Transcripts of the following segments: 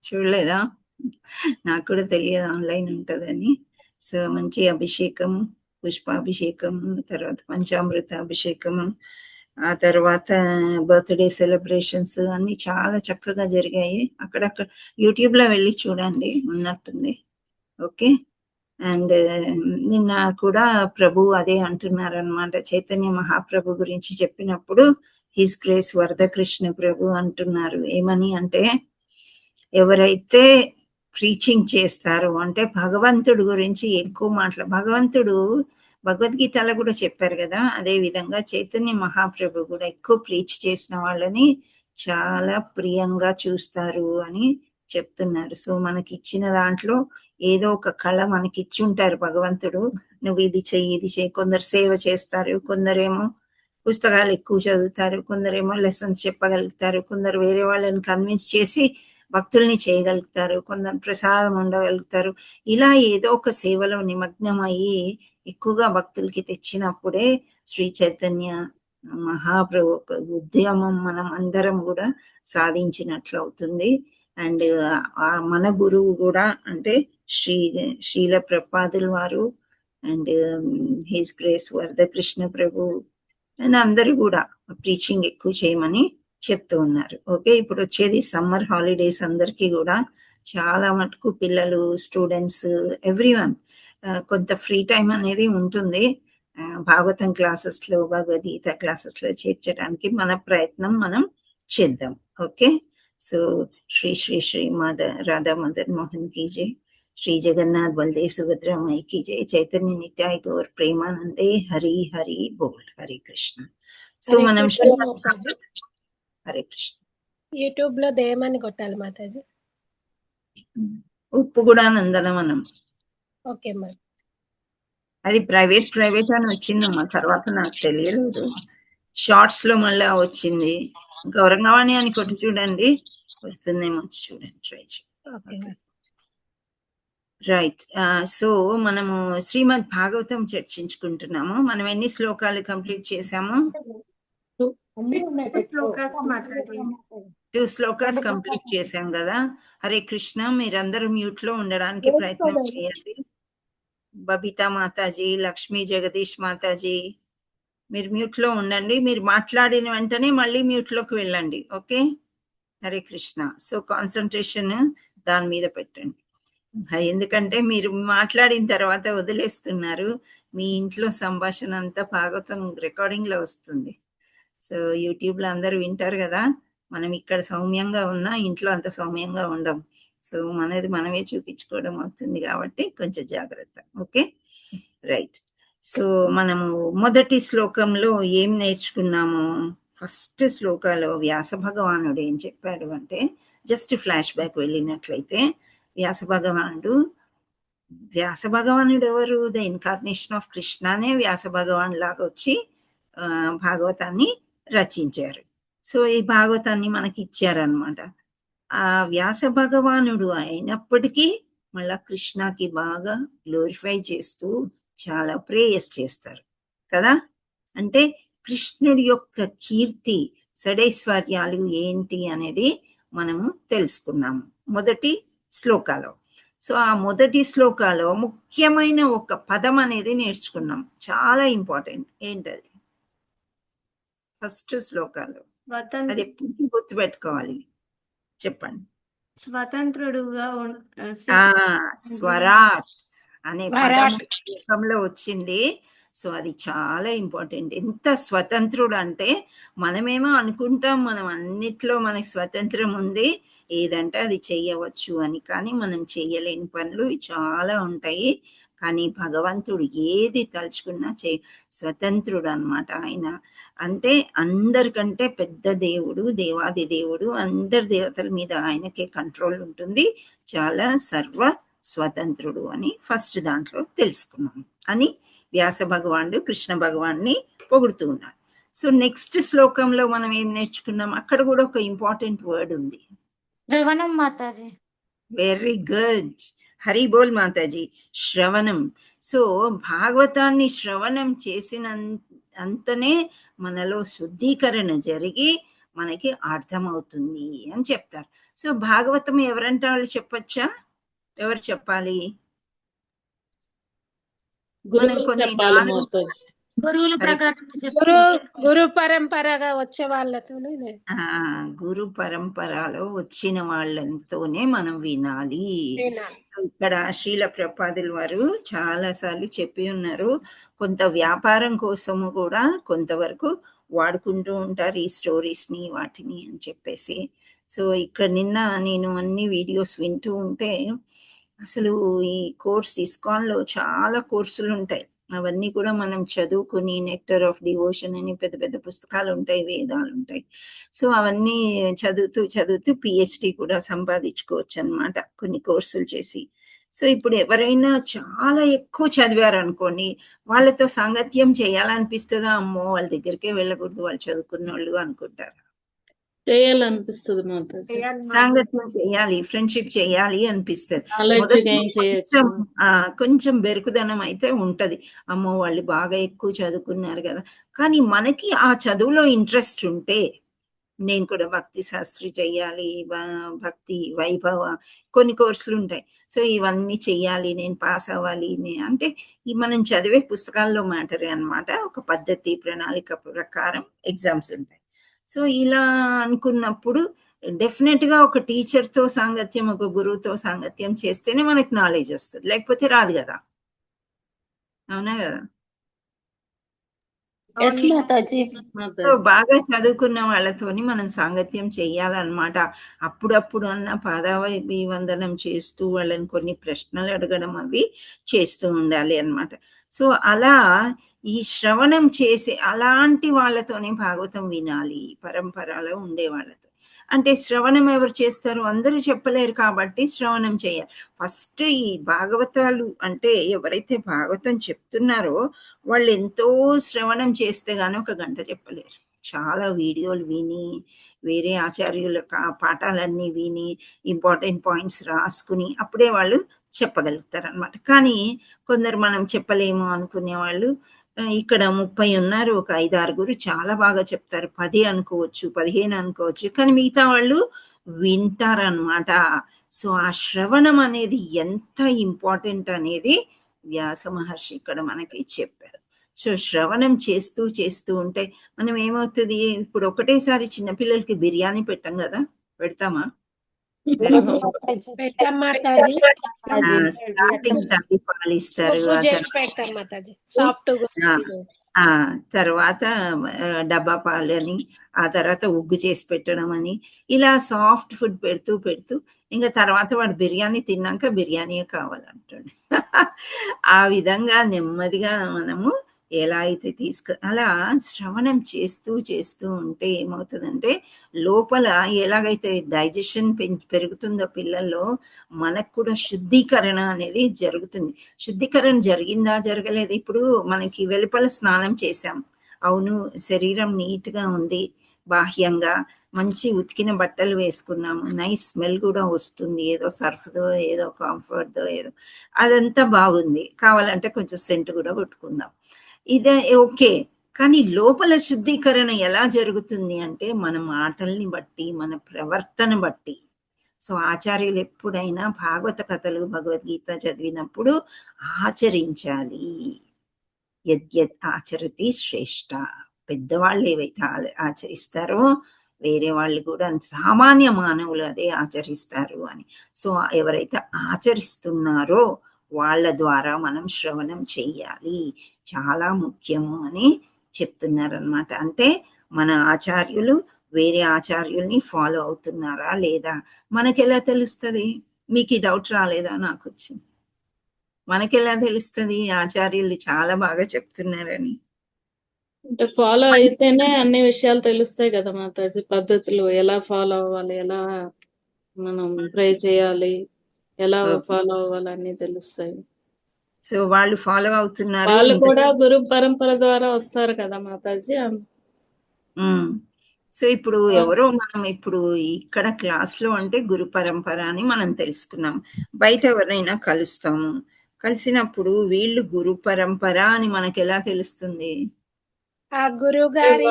చూడలేదా? నాకు కూడా తెలియదు ఆన్‌లైన్ ఉంటదని. సో, మంచి అభిషేకము, పుష్పాభిషేకము, తర్వాత పంచామృత అభిషేకము, ఆ తర్వాత బర్త్‌డే సెలబ్రేషన్స్ అన్నీ చాలా చక్కగా జరిగాయి. అక్కడక్కడ యూట్యూబ్‌లో వెళ్లి చూడండి ఉన్నట్టుంది. ఓకే. అండ్ నిన్న కూడా ప్రభువు అదే అంటున్నారనమాట. చైతన్య మహాప్రభు గురించి చెప్పినప్పుడు హిస్ గ్రేస్ వరదకృష్ణ ప్రభు అంటున్నారు. ఏమని అంటే, ఎవరైతే ప్రీచింగ్ చేస్తారో అంటే భగవంతుడు గురించి ఎక్కువ భగవంతుడు భగవద్గీతలో కూడా చెప్పారు కదా, అదే విధంగా చైతన్య మహాప్రభు కూడా ఎక్కువ ప్రీచ్ చేసిన వాళ్ళని చాలా ప్రియంగా చూస్తారు అని చెప్తున్నారు. సో మనకి ఇచ్చిన దాంట్లో ఏదో ఒక కళ మనకి ఇచ్చి ఉంటారు భగవంతుడు. నువ్వు ఇది చెయ్యి, ఇది చెయ్యి. కొందరు సేవ చేస్తారు, కొందరేమో పుస్తకాలు ఎక్కువ చదువుతారు, కొందరేమో లెసన్స్ చెప్పగలుగుతారు, కొందరు వేరే వాళ్ళని కన్విన్స్ చేసి భక్తుల్ని చేయగలుగుతారు, కొందరు ప్రసాదం ఉండగలుగుతారు. ఇలా ఏదో ఒక సేవలో నిమగ్నం అయ్యి ఎక్కువగా భక్తులకి తెచ్చినప్పుడే శ్రీ చైతన్య మహాప్రభు ఒక ఉద్యమం మనం అందరం కూడా సాధించినట్లు అవుతుంది. అండ్ మన గురువు కూడా అంటే శ్రీల ప్రభుపాదుల వారు and his grace Varadakrishna Prabhu and అందరూ కూడా ప్రీచింగ్ ఎక్కువ చేయమని చెప్తూ ఉన్నారు. ఓకే, ఇప్పుడు వచ్చేది సమ్మర్ హాలిడేస్, అందరికీ కూడా చాలా మటుకు పిల్లలు, స్టూడెంట్స్, ఎవ్రీవన్ కొంత ఫ్రీ టైం అనేది ఉంటుంది. భాగవతం క్లాసెస్లో, భగవద్గీత క్లాసెస్లో చేర్చడానికి మన ప్రయత్నం మనం చేద్దాం. ఓకే, సో శ్రీ శ్రీ శ్రీ రాధా మదన్ మోహన్ की जय, श्री जगन्नाथ बलदेव सुभद्रा माई की जय, चैतन्य नित्याय गौर प्रेमानंदे, हरि हरि बोल, हरे कृष्ण. సో మనం హరే కృష్ణ. యూట్యూబ్ లో దేమని కొట్టాలి మాతాజీ? ఉప్పు కూడా నందనవనం. ఓకే మరి. అది ప్రైవేట్ అని వచ్చిందమ్మా, తర్వాత నాకు తెలియలేదు. షార్ట్స్ లో మళ్ళీ వచ్చింది. గౌరంగవాణి అని కొట్టి చూడండి, వస్తుందేమో చూడండి, ట్రై చేయండి. రైట్. సో మనము శ్రీమద్ భాగవతం చర్చించుకుంటున్నాము. మనం ఎన్ని శ్లోకాలు కంప్లీట్ చేసాము? 2 శ్లోకాస్ కంప్లీట్ చేసాం కదా. హరే కృష్ణ. మీరందరూ మ్యూట్ లో ఉండడానికి ప్రయత్నం చేయండి. బబితా మాతాజీ, లక్ష్మీ జగదీష్ మాతాజీ, మీరు మ్యూట్ లో ఉండండి. మీరు మాట్లాడిన వెంటనే మళ్ళీ మ్యూట్ లోకి వెళ్ళండి. Okay, Hare Krishna. So concentration దాని మీద పెట్టండి. ఎందుకంటే మీరు మాట్లాడిన తర్వాత వదిలేస్తున్నారు. మీ ఇంట్లో సంభాషణ అంతా భాగవతం రికార్డింగ్ లో వస్తుంది. సో యూట్యూబ్ లో అందరూ వింటారు కదా. మనం ఇక్కడ సౌమ్యంగా ఉన్నా ఇంట్లో అంత సౌమ్యంగా ఉండం. సో మనది మనమే చూపించుకోవడం అవుతుంది కాబట్టి కొంచెం జాగ్రత్త. Okay, right. సో మనము మొదటి శ్లోకంలో ఏం నేర్చుకున్నాము? ఫస్ట్ శ్లోకాలో వ్యాస భగవానుడు ఏం చెప్పాడు అంటే, జస్ట్ ఫ్లాష్ బ్యాక్ వెళ్ళినట్లయితే, వ్యాస భగవానుడు ఎవరు? ద ఇన్కార్నేషన్ ఆఫ్ కృష్ణనే వ్యాస భగవాన్ లాగా వచ్చి భాగవతాన్ని రచించారు. సో ఈ భాగవతాన్ని మనకి ఇచ్చారనమాట. ఆ వ్యాస భగవానుడు అయినప్పటికీ మళ్ళా కృష్ణకి బాగా గ్లోరిఫై చేస్తూ చాలా ప్రేయస్ చేస్తారు కదా. అంటే కృష్ణుడి యొక్క కీర్తి, షడైశ్వర్యాలు ఏంటి అనేది మనము తెలుసుకున్నాము మొదటి శ్లోకాలో. సో ఆ మొదటి శ్లోకాలో ముఖ్యమైన ఒక పదం అనేది నేర్చుకున్నాం, చాలా ఇంపార్టెంట్. ఏంటది? ఫస్ట్ శ్లోకాలో అది ఎప్పుడు గుర్తుపెట్టుకోవాలి, చెప్పండి. స్వతంత్రుడుగా స్వరాట్ అనే పదం శ్లోకంలో వచ్చింది. సో అది చాలా ఇంపార్టెంట్. ఎంత స్వతంత్రుడు అంటే, మనమేమో అనుకుంటాం మనం అన్నిట్లో మనకి స్వతంత్రం ఉంది, ఏదంటే అది చెయ్యవచ్చు అని. కానీ మనం చెయ్యలేని పనులు చాలా ఉంటాయి. కానీ భగవంతుడు ఏది తలుచుకున్నా స్వతంత్రుడు అన్నమాట ఆయన. అంటే అందరికంటే పెద్ద దేవుడు, దేవాది దేవుడు, అందరి దేవతల మీద ఆయనకే కంట్రోల్ ఉంటుంది. చాలా సర్వ స్వతంత్రుడు అని ఫస్ట్ దాంట్లో తెలుసుకున్నాం అని వ్యాస భగవానుడు కృష్ణ భగవాన్ని పొగుడుతూ ఉన్నారు. సో నెక్స్ట్ శ్లోకంలో మనం ఏం నేర్చుకున్నాం? అక్కడ కూడా ఒక ఇంపార్టెంట్ వర్డ్ ఉంది, శ్రవణం మాతాజీ. వెరీ గుడ్, హరి బోల్ మాతాజీ. శ్రవణం. సో భాగవతాన్ని శ్రవణం చేసిన అంతనే మనలో శుద్ధీకరణ జరిగి మనకి అర్థమవుతుంది అని చెప్తారు. సో భాగవతం ఎవరంటే వాళ్ళు చెప్పొచ్చా? ఎవరు చెప్పాలి? మనం గురువులు కొన్ని చెప్పాలి 4 మాతాజీ. గురువుల సరే. ప్రకారం గురు చెప్తారు. గురు పరంపరగా వచ్చే వాళ్ళతోనే గురు పరంపరలో వచ్చిన వాళ్ళతోనే మనం వినాలి. వినాలి. ఇక్కడ శ్రీల ప్రభుపాదుల వారు చాలా సార్లు చెప్పి ఉన్నారు. కొంత వ్యాపారం కోసము కూడా కొంతవరకు వాడుకుంటూ ఉంటారు ఈ స్టోరీస్ని వాటిని అని చెప్పేసి. సో ఇక్కడ నిన్న నేను అన్ని వీడియోస్ వింటూ ఉంటే అసలు ఈ కోర్స్ ఇస్కాన్లో చాలా కోర్సులు ఉంటాయి. అవన్నీ కూడా మనం చదువుకుని నెక్టర్ ఆఫ్ డివోషన్ అని పెద్ద పెద్ద పుస్తకాలు ఉంటాయి, వేదాలు ఉంటాయి. సో అవన్నీ చదువుతూ చదువుతూ పిహెచ్డి కూడా సంపాదించుకోవచ్చు అనమాట కొన్ని కోర్సులు చేసి. సో ఇప్పుడు ఎవరైనా చాలా ఎక్కువ చదివారు అనుకోండి, వాళ్ళతో సాంగత్యం చేయాలనిపిస్తుందా? అమ్మో వాళ్ళ దగ్గరికే వెళ్ళకూడదు, వాళ్ళు చదువుకున్న వాళ్ళు అనుకుంటారు. చేయాలనిపిస్తుంది మాతాజీ. సాంగత్యం చేయాలి, ఫ్రెండ్షిప్ చేయాలి అనిపిస్తుంది. నాలెడ్జ్ మొదట్లో గెయిన్ చేయొచ్చు. కొంచెం బెరుకుదనం అయితే ఉంటది. అమ్మో వాళ్ళు బాగా ఎక్కువ చదువుకున్నారు కదా. కానీ మనకి ఆ చదువులో ఇంట్రెస్ట్ ఉంటే, నేను కూడా భక్తి శాస్త్రి చెయ్యాలి, భక్తి వైభవ కొన్ని కోర్సులు ఉంటాయి. సో ఇవన్నీ చెయ్యాలి, నేను పాస్ అవ్వాలి అంటే ఈ మనం చదివే పుస్తకాల్లో మ్యాటరే అనమాట. ఒక పద్ధతి ప్రణాళిక ప్రకారం ఎగ్జామ్స్ ఉంటాయి. సో ఇలా అనుకున్నప్పుడు డెఫినెట్ గా ఒక టీచర్తో సాంగత్యం, ఒక గురువుతో సాంగత్యం చేస్తేనే మనకి నాలెడ్జ్ వస్తుంది, లేకపోతే రాదు కదా. అవునా కదా? ఎస్ మాతాజీ. సో బాగా చదువుకున్న వాళ్ళతోని మనం సాంగత్యం చెయ్యాలన్నమాట. అప్పుడప్పుడు అన్న పాదాభివందనం చేస్తూ వాళ్ళని కొన్ని ప్రశ్నలు అడగడం అవి చేస్తూ ఉండాలి అన్నమాట. సో అలా ఈ శ్రవణం చేసే అలాంటి వాళ్ళతోనే భాగవతం వినాలి, పరంపరలో ఉండే వాళ్ళతో. అంటే శ్రవణం ఎవరు చేస్తారు? అందరూ చెప్పలేరు కాబట్టి శ్రవణం చేయాలి. ఫస్ట్ ఈ భాగవతాలు అంటే ఎవరైతే భాగవతం చెప్తున్నారో వాళ్ళు ఎంతో శ్రవణం చేస్తే గానీ ఒక గంట చెప్పలేరు. చాలా వీడియోలు విని, వేరే ఆచార్యుల పాఠాలన్నీ విని, ఇంపార్టెంట్ పాయింట్స్ రాసుకుని అప్పుడే వాళ్ళు చెప్పగలుగుతారు అనమాట. కానీ కొందరు మనం చెప్పలేము అనుకునే వాళ్ళు ఇక్కడ 30 ఉన్నారు, ఒక 5, 6 చాలా బాగా చెప్తారు. 10 అనుకోవచ్చు, 15 అనుకోవచ్చు, కానీ మిగతా వాళ్ళు వింటారనమాట. సో ఆ శ్రవణం అనేది ఎంత ఇంపార్టెంట్ అనేది వ్యాస మహర్షి ఇక్కడ మనకి చెప్పారు. సో శ్రవణం చేస్తూ చేస్తూ ఉంటే మనం ఏమవుతుంది, ఇప్పుడు ఒకటేసారి చిన్నపిల్లలకి బిర్యానీ పెట్టం కదా, పెడతామా? పెట్టాం మాతాజీ. స్టార్టింగ్ తల్లి పాలు ఇస్తారు, ఉగ్గు చేసి పెడతాం మాతాజీ. సాఫ్ట్ తర్వాత డబ్బా పాలు అని, ఆ తర్వాత ఉగ్గు చేసి పెట్టడం అని, ఇలా సాఫ్ట్ ఫుడ్ పెడుతూ పెడుతూ ఇంకా తర్వాత వాడు బిర్యానీ తిన్నాక బిర్యానీయే కావాలంటాడు. ఆ విధంగా నెమ్మదిగా మనము ఎలా అయితే అలా శ్రవణం చేస్తూ చేస్తూ ఉంటే ఏమవుతుందంటే లోపల ఎలాగైతే డైజెషన్ పెరుగుతుందో పిల్లల్లో, మనకు కూడా శుద్ధీకరణ అనేది జరుగుతుంది. శుద్ధీకరణ జరిగిందా జరగలేదు? ఇప్పుడు మనకి వెలుపల స్నానం చేశాం, అవును శరీరం నీట్గా ఉంది, బాహ్యంగా మంచి ఉతికిన బట్టలు వేసుకున్నాము, నైస్ స్మెల్ కూడా వస్తుంది, ఏదో సర్ఫ్దో ఏదో కంఫర్ట్దో ఏదో, అదంతా బాగుంది, కావాలంటే కొంచెం సెంట్ కూడా కొట్టుకుందాం, ఇదే ఓకే. కానీ లోపల శుద్ధీకరణ ఎలా జరుగుతుంది అంటే మన మాటల్ని బట్టి, మన ప్రవర్తన బట్టి. సో ఆచార్యులు ఎప్పుడైనా భాగవత కథలు, భగవద్గీత చదివినప్పుడు ఆచరించాలి. యద్యత్ ఆచరతి శ్రేష్ఠ. పెద్దవాళ్ళు ఏవైతే ఆచరిస్తారో వేరే వాళ్ళు కూడా సామాన్య మానవులు అదే ఆచరిస్తారు అని. సో ఎవరైతే ఆచరిస్తున్నారో వాళ్ళ ద్వారా మనం శ్రవణం చెయ్యాలి, చాలా ముఖ్యము అని చెప్తున్నారనమాట. అంటే మన ఆచార్యులు వేరే ఆచార్యుల్ని ఫాలో అవుతున్నారా లేదా మనకెలా తెలుస్తుంది? మీకు ఈ డౌట్ రాలేదా? నాకు వచ్చింది. మనకెలా తెలుస్తుంది ఆచార్యులు చాలా బాగా చెప్తున్నారని? అంటే ఫాలో అయితేనే అన్ని విషయాలు తెలుస్తాయి కదా మాతాజీ. పద్ధతులు ఎలా ఫాలో అవ్వాలి, ఎలా మనం ప్రే చేయాలి, ఎలా ఫాలో అవ్వాలి అన్ని తెలుస్తాయి. సో వాళ్ళు ఫాలో అవుతున్నారు. వాళ్ళు కూడా గురు పరంపర ద్వారా వస్తారు కదా మాతాజీ. సో ఇప్పుడు ఎవరో మనం ఇప్పుడు ఇక్కడ క్లాస్ లో అంటే గురు పరంపర అని మనం తెలుసుకున్నాం. బయట ఎవరైనా కలుస్తాము, కలిసినప్పుడు వీళ్ళు గురు పరంపర అని మనకు ఎలా తెలుస్తుంది? ఆ గురువు గారి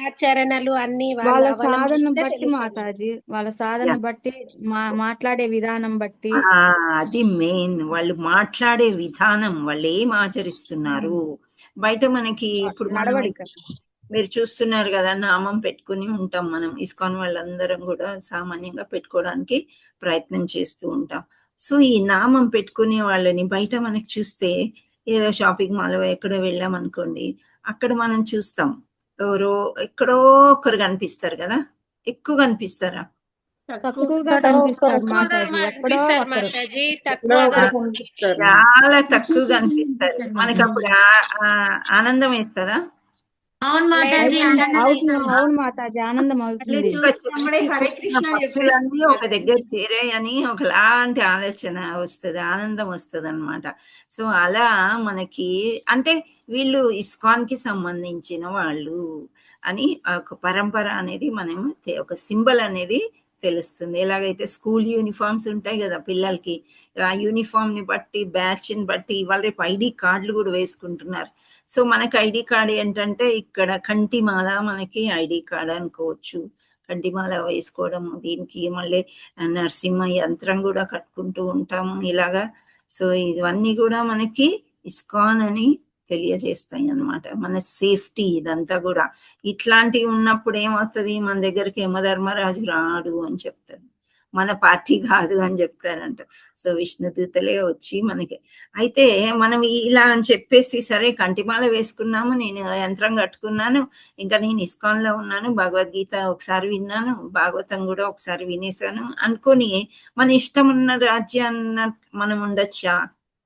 ఆచరణలు అన్ని వాళ్ళ వాళ్ళు సాధన అవలంబిస్తే బట్టి తెలుస్తుంది. మాతాజీ, వాళ్ళ సాధన Yeah. బట్టి మాట్లాడే విధానం బట్టి అది మెయిన్. వాళ్ళు మాట్లాడే విధానం, వాళ్ళు ఏం ఆచరిస్తున్నారు. బయట మనకి ఇప్పుడు మనం నడవడిక. మీరు చూస్తున్నారు కదా, నామం పెట్టుకుని ఉంటాం మనం. ఇస్కాన్ వాళ్ళందరం కూడా సామాన్యంగా పెట్టుకోవడానికి ప్రయత్నం చేస్తూ ఉంటాం. సో ఈ నామం పెట్టుకునే వాళ్ళని బయట మనకి చూస్తే, ఏదో షాపింగ్ మాల్ ఎక్కడో వెళ్ళాం అనుకోండి, అక్కడ మనం చూస్తాం ఎవరో ఎక్కడో ఒకరు కనిపిస్తారు కదా. ఎక్కువ కనిపిస్తారా? తక్కువగా కనిపిస్తారు మాతాజీ, ఎక్కడో కనిపిస్తారు ఒకరు. మాతాజీ, తక్కువగా కనిపిస్తారు. చాలా తక్కువ కనిపిస్తారు. మనకి అప్పుడు ఆనందం వేస్తుందా? అవును మాతాజీ, లేదు ఆనందం అవును వేస్తుంది. అవును మాతాజీ, ఆనందం అవుతుంది. చూసినప్పుడే హరే కృష్ణ పక్షులన్నీ ఒక దగ్గర చేరాయని ఒకలాంటి ఆలోచన వస్తుంది, ఆనందం వస్తుంది అనమాట. సో అలా మనకి అంటే వీళ్ళు ఇస్కాన్ కి సంబంధించిన వాళ్ళు అని ఒక పరంపర అనేది మనం ఒక సింబల్ అనేది తెలుస్తుంది. ఎలాగైతే స్కూల్ యూనిఫామ్స్ ఉంటాయి కదా పిల్లలకి, ఆ యూనిఫామ్ ని బట్టి, బ్యాచ్ ని బట్టి ఇవాళ రేపు ఐడి కార్డులు కూడా వేసుకుంటున్నారు. సో మనకి ఐడి కార్డ్ ఏంటంటే ఇక్కడ కంటిమాల మనకి ఐడి కార్డ్ అనుకోవచ్చు. కంటిమాల వేసుకోవడం, దీనికి మళ్ళీ నరసింహ యంత్రం కూడా కట్టుకుంటూ ఉంటాము ఇలాగా. సో ఇవన్నీ కూడా మనకి ఇస్కాన్ అని తెలియజేస్తాయి అన్నమాట. మన సేఫ్టీ ఇదంతా కూడా. ఇట్లాంటివి ఉన్నప్పుడు ఏమవుతుంది, మన దగ్గరికి యమధర్మరాజు రాడు అని చెప్తారు, మన పార్టీ కాదు అని చెప్తారంట. సో విష్ణుదూతలే వచ్చి మనకి, అయితే మనం ఇలా అని చెప్పేసి సరే కంటిమాల వేసుకున్నాము, నేను యంత్రం కట్టుకున్నాను, ఇంకా నేను ఇస్కాన్ లో ఉన్నాను, భగవద్గీత ఒకసారి విన్నాను, భాగవతం కూడా ఒకసారి వినేశాను అనుకొని మన ఇష్టం ఉన్న రాజ్యాన్న మనం ఉండొచ్చా?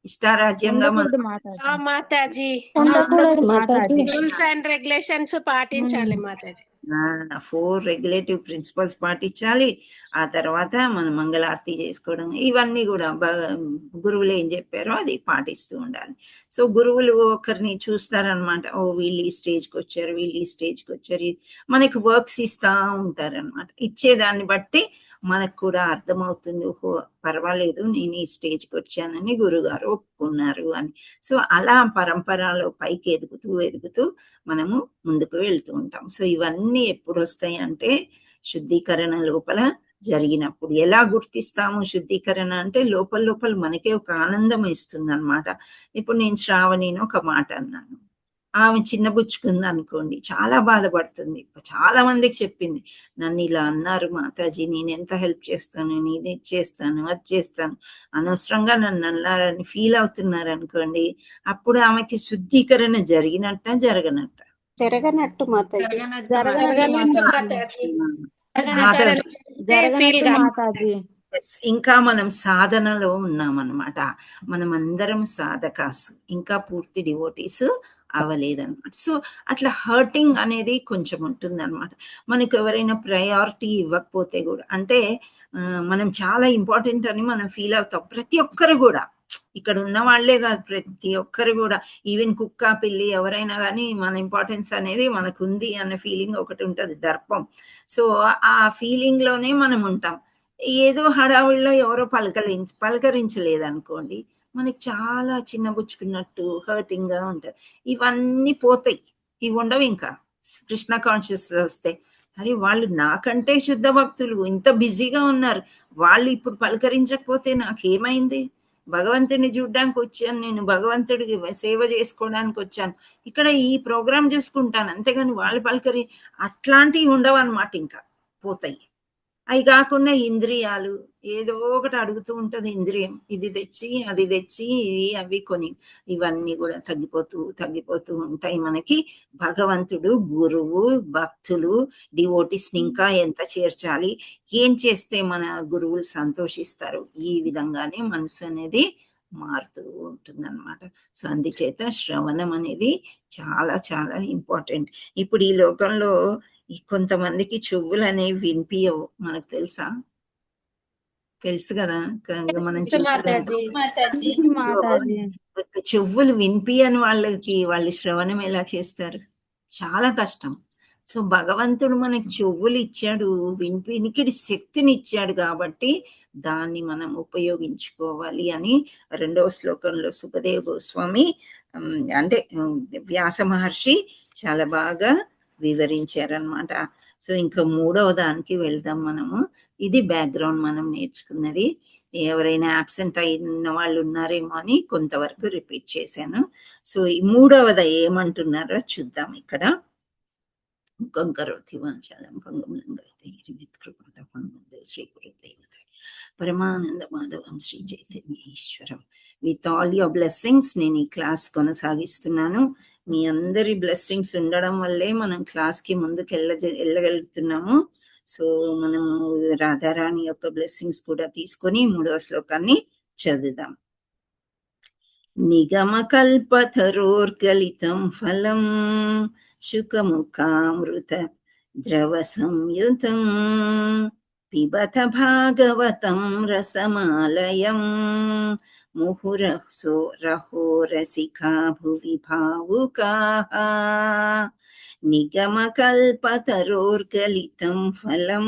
ఇష్టారాజ్యంగా మనం ఉండకూడదు మాతాజీ. మాతాజీ ఉండకూడదు మాతాజీ. రూల్స్ అండ్ రెగ్యులేషన్స్ పాటించాలి మాతాజీ. 4 రెగ్యులేటివ్ ప్రిన్సిపల్స్ పాటించాలి. ఆ తర్వాత మనం మంగళారతి చేసుకోవడం, ఇవన్నీ కూడా గురువులు ఏం చెప్పారో అది పాటిస్తూ ఉండాలి. సో గురువులు ఒకరిని చూస్తారనమాట, ఓ వీళ్ళు ఈ స్టేజ్కి వచ్చారు, వీళ్ళు ఈ స్టేజ్కి వచ్చారు, మనకి వర్క్స్ ఇస్తా ఉంటారనమాట. ఇచ్చేదాన్ని బట్టి మనకు కూడా అర్థమవుతుంది, ఓహో పర్వాలేదు నేను ఈ స్టేజ్కి వచ్చానని గురుగారు ఒప్పుకున్నారు అని. సో అలా పరంపరలో పైకి ఎదుగుతూ ఎదుగుతూ మనము ముందుకు వెళ్తూ ఉంటాం. సో ఇవన్నీ ఎప్పుడు వస్తాయి అంటే శుద్ధీకరణ లోపల జరిగినప్పుడు. ఎలా గుర్తిస్తాము శుద్ధీకరణ అంటే? లోపల లోపల మనకే ఒక ఆనందం ఇస్తుంది అనమాట. ఇప్పుడు నేను శ్రావణిని ఒక మాట అన్నాను, ఆమె చిన్నబుచ్చుకుంది అనుకోండి, చాలా బాధపడుతుంది. చాలా మందికి చెప్పింది, నన్ను ఇలా అన్నారు మాతాజీ, నేను ఎంత హెల్ప్ చేస్తాను, నేను ఇది చేస్తాను, అది చేస్తాను, అనవసరంగా నన్ను అన్నారని ఫీల్ అవుతున్నారు అనుకోండి, అప్పుడు ఆమెకి శుద్ధీకరణ జరిగినట్ట జరగనట్ట? జరగనట్టు మాతాజీ. జరగనట్టు మాతాజీ. సాధన. జరగనట్టు మాతాజీ. ఇంకా మనం సాధనలో ఉన్నామన్నమాట. మనం అందరం సాధకాస్, ఇంకా పూర్తి డివోటీస్ అవ్వలేదన్నమాట. సో అట్లా హర్టింగ్ అనేది కొంచెం ఉంటుంది అనమాట. మనకు ఎవరైనా ప్రయారిటీ ఇవ్వకపోతే కూడా, అంటే మనం చాలా ఇంపార్టెంట్ అని మనం ఫీల్ అవుతాం. ప్రతి ఒక్కరు కూడా, ఇక్కడ ఉన్న వాళ్ళే కాదు, ప్రతి ఒక్కరు కూడా, ఈవెన్ కుక్క పిల్లి ఎవరైనా కానీ మన ఇంపార్టెన్స్ అనేది మనకు ఉంది అన్న ఫీలింగ్ ఒకటి ఉంటుంది, దర్పం. సో ఆ ఫీలింగ్ లోనే మనం ఉంటాం. ఏదో హడావుల్లో ఎవరో పలకరించలేదనుకోండి, మనకి చాలా చిన్నబుచ్చుకున్నట్టు హర్టింగ్ గా ఉంటది. ఇవన్నీ పోతాయి, ఇవి ఉండవు. ఇంకా కృష్ణ కాన్షియస్ వస్తే, అరే వాళ్ళు నాకంటే శుద్ధ భక్తులు ఇంత బిజీగా ఉన్నారు, వాళ్ళు ఇప్పుడు పలకరించకపోతే నాకేమైంది? భగవంతుడిని చూడ్డానికి వచ్చాను, నేను భగవంతుడికి సేవ చేసుకోవడానికి వచ్చాను, ఇక్కడ ఈ ప్రోగ్రామ్ చూసుకుంటాను, అంతేగాని వాళ్ళు అట్లాంటివి ఉండవు అనమాట. ఇంకా పోతాయి. అవి కాకుండా ఇంద్రియాలు ఏదో ఒకటి అడుగుతూ ఉంటది, ఇంద్రియం ఇది తెచ్చి అది తెచ్చి అవి కొని, ఇవన్నీ కూడా తగ్గిపోతూ తగ్గిపోతూ ఉంటాయి. మనకి భగవంతుడు, గురువు, భక్తులు, డివోటీస్ ని ఇంకా ఎంత చేర్చాలి, ఏం చేస్తే మన గురువులు సంతోషిస్తారు, ఈ విధంగానే మనసు అనేది మారుతూ ఉంటుంది అనమాట. సో అందుచేత శ్రవణం అనేది చాలా చాలా ఇంపార్టెంట్. ఇప్పుడు ఈ లోకంలో కొంతమందికి చెవులు అనేవి వినిపించవు, మనకు తెలుసా? తెలుసు కదా, మనం మాతాజీ. చెవులు వినిపించని వాళ్ళకి వాళ్ళు శ్రవణం ఎలా చేస్తారు? చాలా కష్టం. సో భగవంతుడు మనకి చెవులు ఇచ్చాడు, వినికిడి శక్తిని ఇచ్చాడు, కాబట్టి దాన్ని మనం ఉపయోగించుకోవాలి అని 2వ శ్లోకంలో సుఖదేవ్ గోస్వామి అంటే వ్యాస మహర్షి చాలా బాగా వివరించారనమాట. సో ఇంకా 3వ దానికి వెళ్దాం మనము. ఇది బ్యాక్గ్రౌండ్ మనం నేర్చుకున్నది. ఎవరైనా అబ్సెంట్ అయిన వాళ్ళు ఉన్నారేమో అని కొంతవరకు రిపీట్ చేశాను. సో ఈ 3వది ఏమంటున్నారో చూద్దాం ఇక్కడ. ముఖం కరోతి వాచాలం పంగములంగైతే గిరిమిత్కృపాతమం వందే శ్రీ గురుదేవత పరమానంద మాధవం శ్రీ చైతన్య ఈశ్వరం. విత్ ఆల్ యువర్ బ్లెస్సింగ్స్ నేను ఈ క్లాస్ కొనసాగిస్తున్నాను. మీ అందరి బ్లెస్సింగ్స్ ఉండడం వల్లే మనం క్లాస్కి ముందుకు వెళ్ళగలుగుతున్నాము. సో మనము రాధారాణి యొక్క బ్లెస్సింగ్స్ కూడా తీసుకొని 3వ శ్లోకాన్ని చదువుదాం. నిగమకల్పతరోర్గలితం ఫలం శుకముఖామృత ద్రవ సంయుతం పిబత భాగవతం రసమాలయం ముహురసో రహో రసికా భువి భావుకాః. నిగమకల్పతరోర్గలితం ఫలం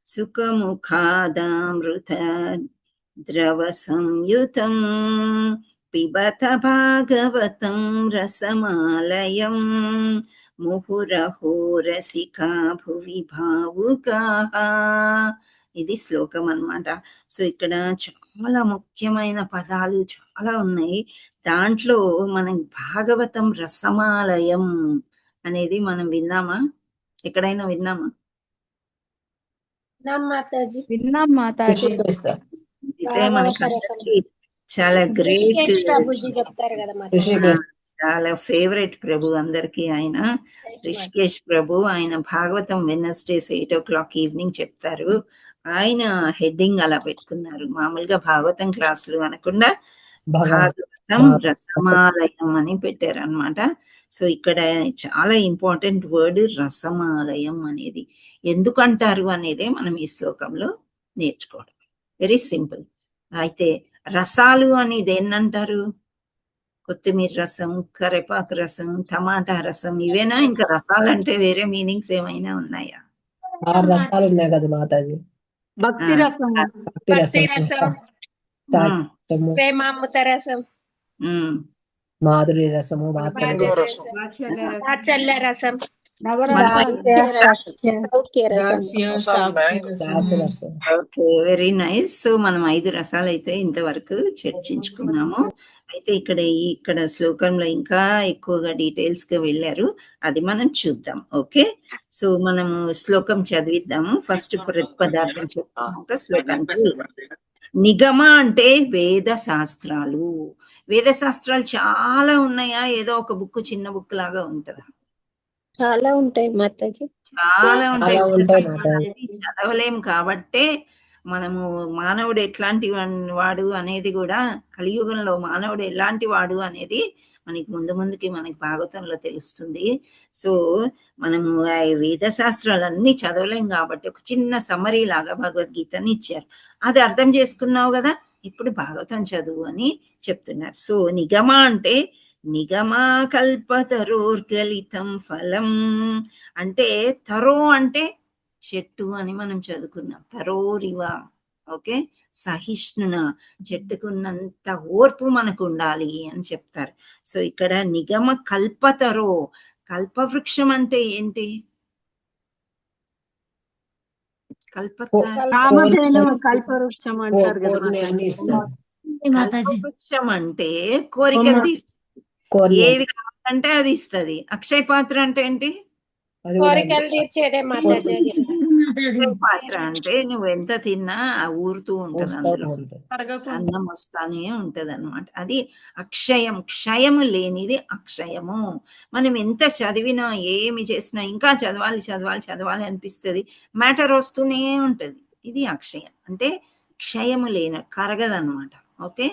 సుఖముఖాదామృత ద్రవ సంయుతం పిబత భాగవతం రసమాలయం ముహురహో రసికా భువి భావుకాః. ఇది శ్లోకం అన్నమాట. సో ఇక్కడ చాలా ముఖ్యమైన పదాలు చాలా ఉన్నాయి. దాంట్లో మనం భాగవతం రసమాలయం అనేది మనం విన్నామా? ఎక్కడైనా విన్నామా? మాతాజీ విన్నాం మాతాజీ. అయితే మనకి చాలా గ్రేట్, ప్రభుజీ చెప్తారు కదా మాతాజీ. చాలా ఫేవరెట్ ప్రభు అందరికి ఆయన రిషికేష్ ప్రభు. ఆయన భాగవతం వెనస్డేస్ 8 o'clock ఈవినింగ్ చెప్తారు. ఆయన హెడ్డింగ్ అలా పెట్టుకున్నారు. మామూలుగా భాగవతం క్లాసులు అనకుండా భాగవతం రసమాలయం అని పెట్టారు అనమాట. సో ఇక్కడ చాలా ఇంపార్టెంట్ వర్డ్ రసమాలయం అనేది. ఎందుకంటారు అనేదే మనం ఈ శ్లోకంలో నేర్చుకోవడం. Very simple. అయితే రసాలు అని దేన్నంటారు? కొత్తిమీర రసం, కరివేపాకు రసం, టమాటా రసం, ఇవేనా? ఇంకా రసాలు అంటే వేరే మీనింగ్స్ ఏమైనా ఉన్నాయా? 6 రసాలు ఉన్నాయి కదా మాతాజీ. భక్తి రసం, భక్తి రసం, ప్రేమామృత రసం, మాధురి రసము, వాత్సల్య రసం, ఓకే, వెరీ నైస్. సో మనం 5 రసాలు అయితే ఇంతవరకు చర్చించుకున్నాము. అయితే ఇక్కడ శ్లోకంలో ఇంకా ఎక్కువగా డీటెయిల్స్ గా వెళ్ళారు. అది మనం చూద్దాం. ఓకే, సో మనము శ్లోకం చదివిద్దాము. ఫస్ట్ ప్రతిపదార్థం చెప్పుకున్నాక శ్లోకానికి వెళ్దాం. నిగమ అంటే వేద శాస్త్రాలు. వేద శాస్త్రాలు చాలా ఉన్నాయా? ఏదో ఒక బుక్, చిన్న బుక్ లాగా ఉంటుందా? చాలా ఉంటాయి మాతాజీ. చాలా ఉంటాయి. చదవలేం కాబట్టే మనము మానవుడు ఎట్లాంటి వాడు అనేది కూడా, కలియుగంలో మానవుడు ఎలాంటి వాడు అనేది మనకి ముందుకి మనకి భాగవతంలో తెలుస్తుంది. సో మనము ఆ వేద శాస్త్రాలన్నీ చదవలేం కాబట్టి ఒక చిన్న సమరీ లాగా భగవద్గీతని ఇచ్చారు. అది అర్థం చేసుకున్నావు కదా, ఇప్పుడు భాగవతం చదువు అని చెప్తున్నారు. సో నిగమ అంటే నిగమా కల్పతరోర్గలితం ఫలం అంటే, తరో అంటే చెట్టు అని మనం చదువుకున్నాం. తరోరివ. ఓకే, సహిష్ణున, చెట్టుకున్నంత ఓర్పు మనకు ఉండాలి అని చెప్తారు. సో ఇక్కడ నిగమ కల్పతరో, కల్పవృక్షం అంటే ఏంటి? కల్పవృక్షం అంటారు కదా. కల్పవృక్షం అంటే కోరికలు తీర్చు, ఏది కావాలంటే అది ఇస్తుంది. అక్షయ పాత్ర అంటే ఏంటి? కోరికలు తీర్చేదే మాతాజీ. పాత్ర అంటే నువ్వు ఎంత తిన్నా ఊరుతూ ఉంటది, అందులో అన్నం వస్తానే ఉంటది అనమాట. అది అక్షయం. క్షయము లేనిది అక్షయము. మనం ఎంత చదివినా ఏమి చేసినా ఇంకా చదవాలి అనిపిస్తుంది. మ్యాటర్ వస్తూనే ఉంటది. ఇది అక్షయం అంటే క్షయము లేన, కరగదనమాట. ఓకే,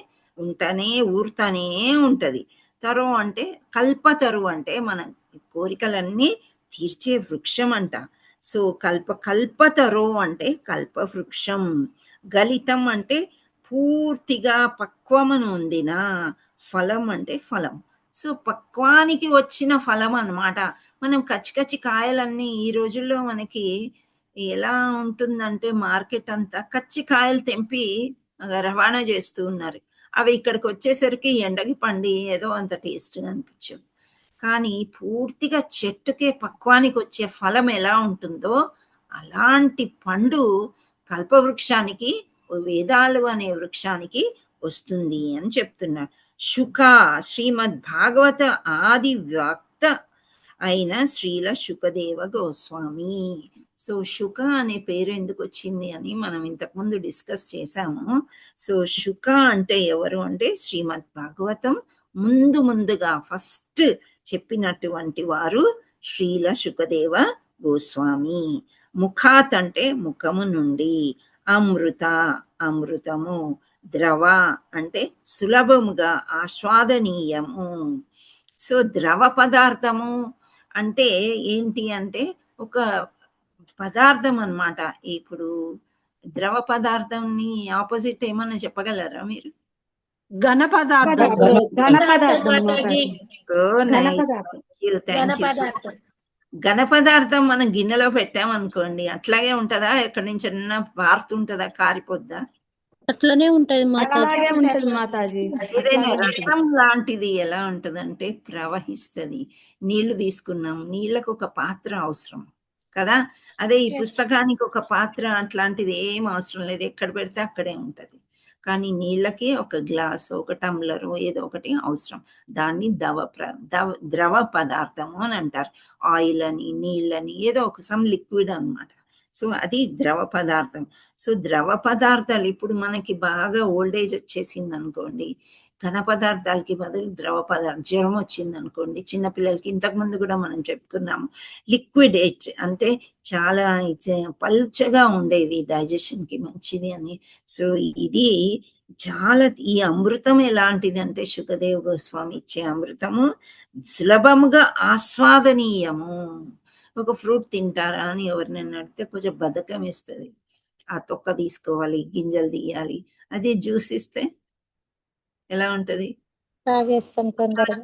ఊరుతానే ఉంటది. తరు అంటే కల్పతరు అంటే మన కోరికలన్నీ తీర్చే వృక్షం అంట. సో కల్పతరో అంటే కల్పవృక్షం. గలితం అంటే పూర్తిగా పక్వమును ఉందిన. ఫలం అంటే ఫలం. సో పక్వానికి వచ్చిన ఫలం అన్నమాట. మనం కచ్చి కాయలన్నీ ఈ రోజుల్లో మనకి ఎలా ఉంటుందంటే, మార్కెట్ అంతా కచ్చి కాయలు తెంపి రవాణా చేస్తూ ఉన్నారు. అవి ఇక్కడికి వచ్చేసరికి ఎండకి పండి ఏదో అంత టేస్ట్గా అనిపించవు. కానీ పూర్తిగా చెట్టుకే పక్వానికి వచ్చే ఫలం ఎలా ఉంటుందో అలాంటి పండు కల్పవృక్షానికి, వేదాలు అనే వృక్షానికి వస్తుంది అని చెప్తున్నారు. శుక శ్రీమద్ భాగవత ఆది వ్యాక్త అయిన శ్రీల శుకదేవ గోస్వామి. సో శుక అనే పేరు ఎందుకు వచ్చింది అని మనం ఇంతకుముందు డిస్కస్ చేశాము. సో శుక అంటే ఎవరు అంటే శ్రీమద్ భాగవతం ముందుగా ఫస్ట్ చెప్పినటువంటి వారు శ్రీల శుకదేవ గోస్వామి. ముఖాత్ అంటే ముఖము నుండి, అమృత అమృతము, ద్రవ అంటే సులభముగా ఆస్వాదనీయము. సో ద్రవ పదార్థము అంటే ఏంటి అంటే ఒక పదార్థం అన్నమాట. ఇప్పుడు ద్రవ పదార్థంని ఆపోజిట్ ఏమన్నా చెప్పగలరా మీరు? ఘన పదార్థం. మాతాజీ. ఘన పదార్థం మనం గిన్నెలో పెట్టామనుకోండి అట్లాగే ఉంటదా? ఎక్కడి నుంచి పారుతుంటదా, కారిపోద్దా? అట్లనే ఉంటది మాతాజీ. అలాగే ఉంటది మాతాజీ. ఏదైనా రసం లాంటిది ఎలా ఉంటదంటే ప్రవహిస్తది. నీళ్లు తీసుకున్నాం, నీళ్ళకు ఒక పాత్ర అవసరం కదా. అదే ఈ పుస్తకానికి ఒక పాత్ర అట్లాంటిది ఏం అవసరం లేదు, ఎక్కడ పెడితే అక్కడే ఉంటది. కానీ నీళ్ళకి ఒక గ్లాసు, ఒక టంబ్లర్ ఏదో ఒకటి అవసరం. దాన్ని ద్రవ పదార్థము అని అంటారు. ఆయిల్ అని, నీళ్ళని, ఏదో ఒక సమ్ లిక్విడ్ అన్నమాట. సో అది ద్రవ పదార్థం. సో ద్రవ పదార్థాలు ఇప్పుడు మనకి బాగా ఓల్డేజ్ వచ్చేసింది అనుకోండి, ఘన పదార్థాలకి బదులు ద్రవ పదార్థం, జ్వరం వచ్చింది అనుకోండి చిన్నపిల్లలకి, ఇంతకుముందు కూడా మనం చెప్పుకున్నాము లిక్విడేట్ అంటే చాలా పల్చగా ఉండేవి, డైజెషన్ కి మంచిది అని. సో ఇది చాలా, ఈ అమృతం ఎలాంటిది అంటే శుకదేవ్ గోస్వామి ఇచ్చే అమృతము సులభముగా ఆస్వాదనీయము. ఒక ఫ్రూట్ తింటారా అని ఎవరినైనా అడిగితే కొంచెం బద్ధకం వేస్తుంది, ఆ తొక్క తీసుకోవాలి, గింజలు తీయాలి. అదే జ్యూస్ ఇస్తే ఎలా ఉంటది? తాగేస్తాం తొందరగా.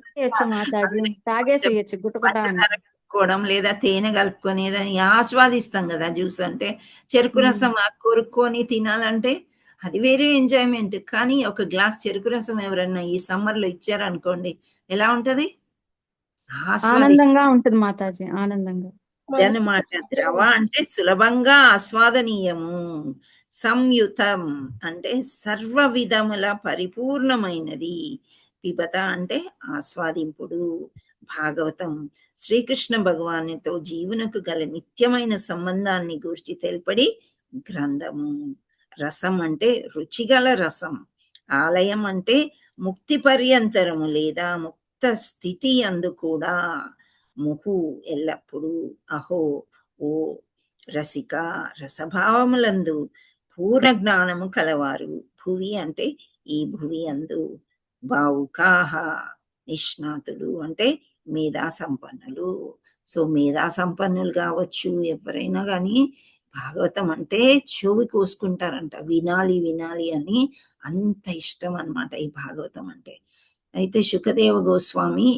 మాతాజీ తాగేసేయచ్చు గుటగుట అని. కలుపుకోవడం లేదా తేనె కలుపుకొని దాన్ని ఆస్వాదిస్తాం కదా. జ్యూస్ అంటే చెరుకు రసం కొరుక్కొని తినాలంటే అది వేరే ఎంజాయ్మెంట్. కానీ ఒక గ్లాస్ చెరుకు రసం ఎవరన్నా ఈ సమ్మర్ లో ఇచ్చారనుకోండి ఎలా ఉంటది? ఆనందంగా ఉంటుంది మాతాజీ, ఆనందంగా. అన్నమాట. ద్రవ అంటే సులభంగా ఆస్వాదనీయము. సంయుతం అంటే సర్వ విధముల పరిపూర్ణమైనది. పిబత అంటే ఆస్వాదింపుడు. భాగవతం శ్రీకృష్ణ భగవానుతో జీవునకు గల నిత్యమైన సంబంధాన్ని గూర్చి తెలుపడి గ్రంథము. రసం అంటే రుచిగల రసం. ఆలయం అంటే ముక్తి పర్యంతరము లేదా ముక్త స్థితి అందు కూడా. ముహు ఎల్లప్పుడు, అహో ఓ రసిక రసభావములందు పూర్ణ జ్ఞానము కలవారు. భువి అంటే ఈ భువి అందు. బావుకాహ నిష్ణాతులు అంటే మేధా సంపన్నులు. సో మేధా సంపన్నులు కావచ్చు ఎవరైనా కానీ భాగవతం అంటే చెవి కోసుకుంటారంట, వినాలి వినాలి అని, అంత ఇష్టం అన్నమాట ఈ భాగవతం అంటే. అయితే శుకదేవ గోస్వామి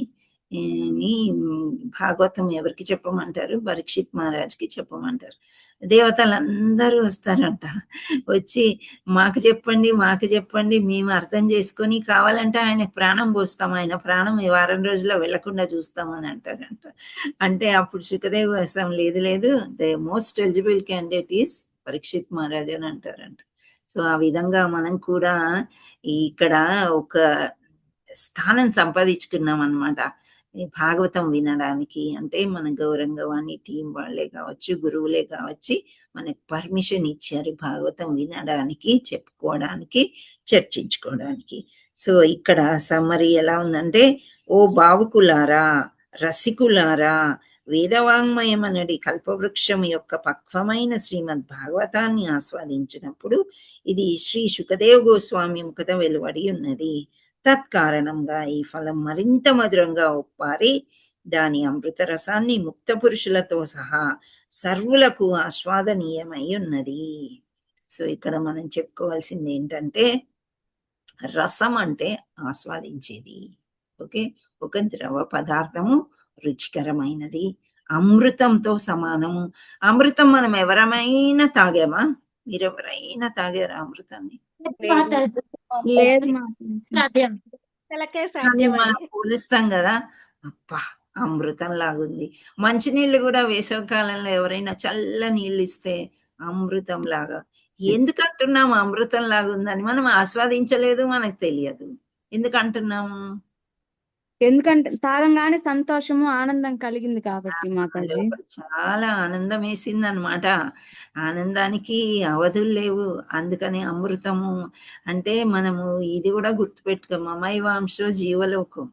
భాగవతం ఎవరికి చెప్పమంటారు? పరీక్షిత్ మహారాజ్కి చెప్పమంటారు. దేవతలందరూ వస్తారంట, వచ్చి మాకు చెప్పండి మాకు చెప్పండి, మేము అర్థం చేసుకొని కావాలంటే ఆయన ప్రాణం పోస్తాం, ఆయన ప్రాణం ఈ వారం రోజుల్లో వెళ్లకుండా చూస్తామని అంటారంట. అంటే అప్పుడు శుకదేవ్ గోస్వామి లేదు లేదు, the most eligible candidate is Parikshit Maharaj అని అంటారంట. సో ఆ విధంగా మనం కూడా ఇక్కడ ఒక స్థానం సంపాదించుకున్నాం అన్నమాట ఈ భాగవతం వినడానికి. అంటే మన గౌరంగవాణి టీం వాళ్ళే కావచ్చు, గురువులే కావచ్చు, మనకు పర్మిషన్ ఇచ్చారు భాగవతం వినడానికి, చెప్పుకోవడానికి, చర్చించుకోవడానికి. సో ఇక్కడ సమ్మరీ ఎలా ఉందంటే, ఓ భావుకులారా, రసికులారా, వేదవాంగ్మయం అనడి కల్పవృక్షం యొక్క పక్వమైన శ్రీమద్ భాగవతాన్ని ఆస్వాదించినప్పుడు ఇది శ్రీ శుకదేవ్ గోస్వామి ముఖత వెలువడి ఉన్నది. తత్కారణంగా ఈ ఫలం మరింత మధురంగా ఒప్పారి దాని అమృత రసాన్ని ముక్త పురుషులతో సహా సర్వులకు ఆస్వాదనీయమై ఉన్నది. సో ఇక్కడ మనం చెప్పుకోవాల్సింది ఏంటంటే రసం అంటే ఆస్వాదించేది. ఓకే, ఒక ద్రవ పదార్థము రుచికరమైనది, అమృతంతో సమానము. అమృతం మనం ఎవరమైనా తాగామా? మీరెవరైనా తాగారా అమృతాన్ని? లేదు మాతాజీ. సాధ్యం. కానీ మనం పోలుస్తాం కదా, అబ్బా అమృతం లాగుంది. మంచినీళ్ళు కూడా వేసవి కాలంలో ఎవరైనా చల్ల నీళ్ళు ఇస్తే అమృతం లాగా. ఎందుకు అంటున్నాము అమృతం లాగుందని? మనం ఆస్వాదించలేదు, మనకు తెలియదు. ఎందుకు అంటున్నాము? ఎందుకంటే తాగంగానే సంతోషము ఆనందం కలిగింది కాబట్టి మాతాజీ. లోపల చాలా ఆనందం వేసింది అనమాట. ఆనందానికి అవధులు లేవు. అందుకని అమృతము అంటే మనము ఇది కూడా గుర్తుపెట్టుకో, మమైవాంశో జీవలోకం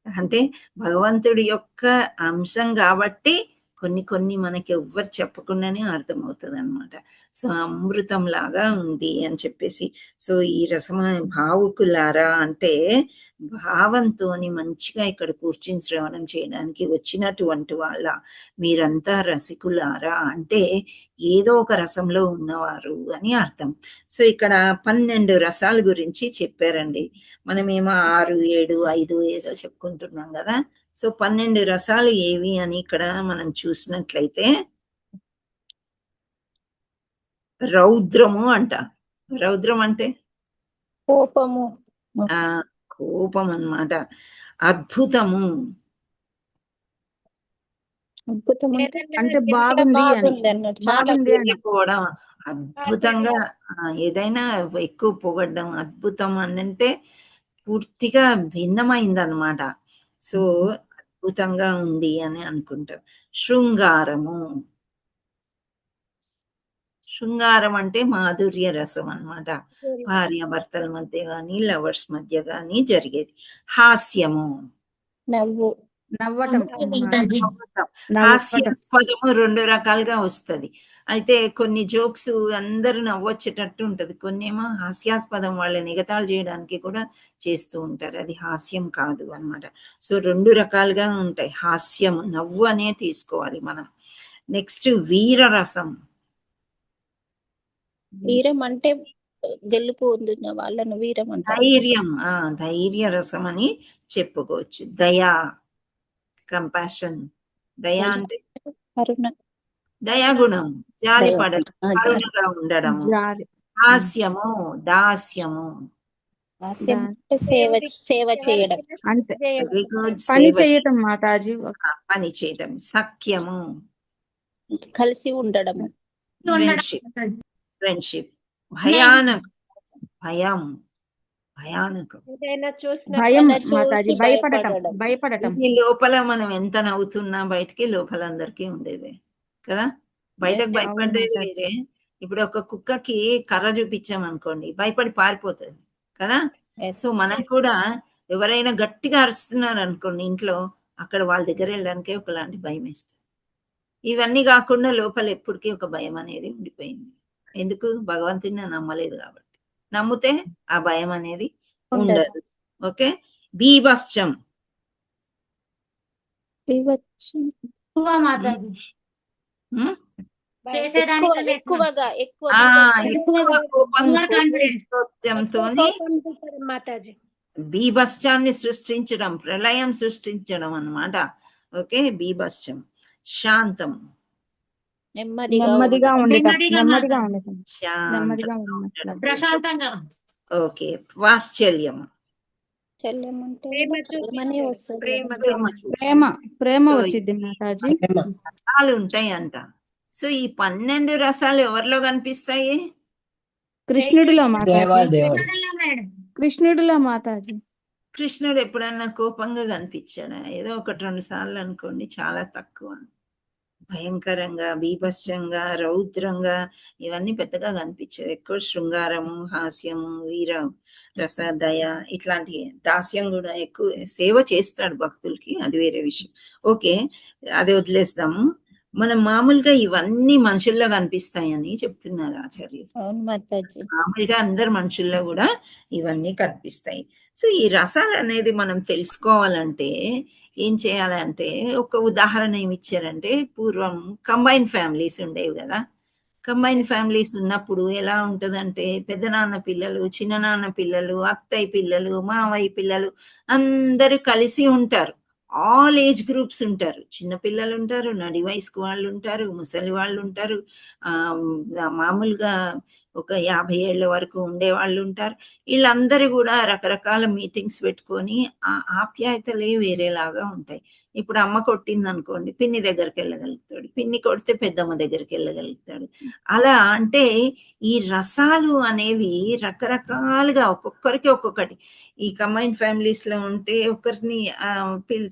అంటే భగవంతుడి యొక్క అంశం కాబట్టి కొన్ని కొన్ని మనకి ఎవ్వరు చెప్పకుండానే అర్థమవుతుంది అనమాట. సో అమృతం లాగా ఉంది అని చెప్పేసి. సో ఈ రసమ భావుకులారా అంటే భావంతో మంచిగా ఇక్కడ కూర్చుని శ్రవణం చేయడానికి వచ్చినటువంటి వాళ్ళ మీరంతా రసికులారా అంటే ఏదో ఒక రసంలో ఉన్నవారు అని అర్థం. సో ఇక్కడ 12 రసాల గురించి చెప్పారండి. మనమేమో 6, 7, 5 ఏదో చెప్పుకుంటున్నాం కదా. సో 12 రసాలు ఏవి అని ఇక్కడ మనం చూసినట్లయితే రౌద్రము అంట. రౌద్రం అంటే కోపము కోపం అన్నమాట. అద్భుతము అద్భుతం అంటే బాగుంది అని. అన్నట్టు చాలా బాగుంది అని. పోవడం అద్భుతంగా ఏదైనా ఎక్కువ పొగడ్డం అద్భుతం అని అంటే పూర్తిగా భిన్నమైంది అనమాట. సో అద్భుతంగా ఉంది అని అనుకుంటాం. శృంగారము, శృంగారం అంటే మాధుర్య రసం అన్నమాట. భార్యాభర్తల మధ్య గాని లవర్స్ మధ్య గాని జరిగేది. హాస్యము, నవ్వు, నవ్వటం. హాస్యాస్పదము 2 రకాలుగా వస్తది. అయితే కొన్ని జోక్స్ అందరూ నవ్వొచ్చేటట్టు ఉంటది, కొన్ని ఏమో హాస్యాస్పదం వాళ్ళని ఎగతాళి చేయడానికి కూడా చేస్తూ ఉంటారు. అది హాస్యం కాదు అన్నమాట. సో 2 రకాలుగా ఉంటాయి. హాస్యం నవ్వు అనే తీసుకోవాలి మనం. నెక్స్ట్ వీరరసం. వీరం అంటే గెలుపు పొందిన వాళ్ళను వీరం అంటారు. ధైర్యం, ధైర్య రసం అని చెప్పుకోవచ్చు. దయా, కంపాషన్. దయా అంటే కరుణ, దయాగుణం, జాలి పడడం, కరుణగా ఉండడము. జాలి. హాస్యము, దాస్యము. హాస్యం అంటే సేవ చేయడం. అంతే వెరీ గుడ్. పని చేయటం మాతాజీ. పని చేయడం. సఖ్యము, కలిసి ఉండడము. ఫ్రెండ్షిప్. భయానకం, భయం, భయానకం. భయం చూసి మాతాజీ. భయపడటం. ఈ లోపల మనం ఎంత నవ్వుతున్నా బయటికి లోపల అందరికీ ఉండేదే కదా. బయటకు భయపడేది వేరే. ఇప్పుడు ఒక కుక్కకి కర్ర చూపించామనుకోండి భయపడి పారిపోతుంది కదా. సో మనం కూడా ఎవరైనా గట్టిగా అరుస్తున్నారు అనుకోండి ఇంట్లో, అక్కడ వాళ్ళ దగ్గర వెళ్ళడానికే ఒకలాంటి భయం వేస్తుంది. ఇవన్నీ కాకుండా లోపల ఎప్పటికీ ఒక భయం అనేది ఉండిపోయింది. ఎందుకు? భగవంతుడిని నమ్మలేదు కాబట్టి. నమ్మితే ఆ భయం అనేది ఉండదు. ఓకే. బీభత్సం, బీభత్సాన్ని సృష్టించడం, ప్రళయం సృష్టించడం అన్నమాట. ఓకే. బీభత్సం. శాంతం, నెమ్మదిగా ఉండటం. ప్రశాంతంగా. ఓకే. వాత్సల్యం, ప్రేమ వచ్చింది మాతాజీ. రసాలు ఉంటాయి అంట. సో ఈ 12 రసాలు ఎవరిలో కనిపిస్తాయి? కృష్ణుడిలో మాతాజీ. కృష్ణుడిలో మాతాజీ. కృష్ణుడు ఎప్పుడన్నా కోపంగా కనిపించాడా? ఏదో 1-2 సార్లు అనుకోండి, చాలా తక్కువ. భయంకరంగా, బీభత్సంగా, రౌద్రంగా ఇవన్నీ పెద్దగా కనిపించవు. ఎక్కువ శృంగారము, హాస్యము, వీర రస, దయ ఇట్లాంటి. దాస్యం కూడా ఎక్కువ. సేవ చేస్తాడు భక్తులకి, అది వేరే విషయం. ఓకే, అది వదిలేస్తాము. మనం మామూలుగా ఇవన్నీ మనుషుల్లో కనిపిస్తాయని చెప్తున్నారు ఆచార్యులు. మామూలుగా అందరు మనుషుల్లో కూడా ఇవన్నీ కనిపిస్తాయి. సో ఈ రసాలు అనేది మనం తెలుసుకోవాలంటే ఏం చేయాలంటే, ఒక ఉదాహరణ ఏమి ఇచ్చారంటే, పూర్వం కంబైన్ ఫ్యామిలీస్ ఉండేవి కదా. కంబైన్ ఫ్యామిలీస్ ఉన్నప్పుడు ఎలా ఉంటదంటే, పెద్దనాన్న పిల్లలు, చిన్ననాన్న పిల్లలు, అత్తయ్య పిల్లలు, మావయ్య పిల్లలు అందరూ కలిసి ఉంటారు. ఆల్ ఏజ్ గ్రూప్స్ ఉంటారు. చిన్న పిల్లలు ఉంటారు, నడి వయసుకు వాళ్ళు ఉంటారు, ముసలి వాళ్ళు ఉంటారు, మామూలుగా ఒక 50 ఏళ్ల వరకు ఉండేవాళ్ళు ఉంటారు. వీళ్ళందరూ కూడా రకరకాల మీటింగ్స్ పెట్టుకొని ఆ ఆప్యాయతలే వేరేలాగా ఉంటాయి. ఇప్పుడు అమ్మ కొట్టిందనుకోండి, పిన్ని దగ్గరికెళ్ళగలుగుతాడు. పిన్ని కొడితే పెద్దమ్మ దగ్గరికెళ్ళగలుగుతాడు. అలా అంటే ఈ రసాలు అనేవి రకరకాలుగా ఒక్కొక్కరికి ఒక్కొక్కటి. ఈ కంబైన్డ్ ఫ్యామిలీస్‌లో ఉంటే ఒకరిని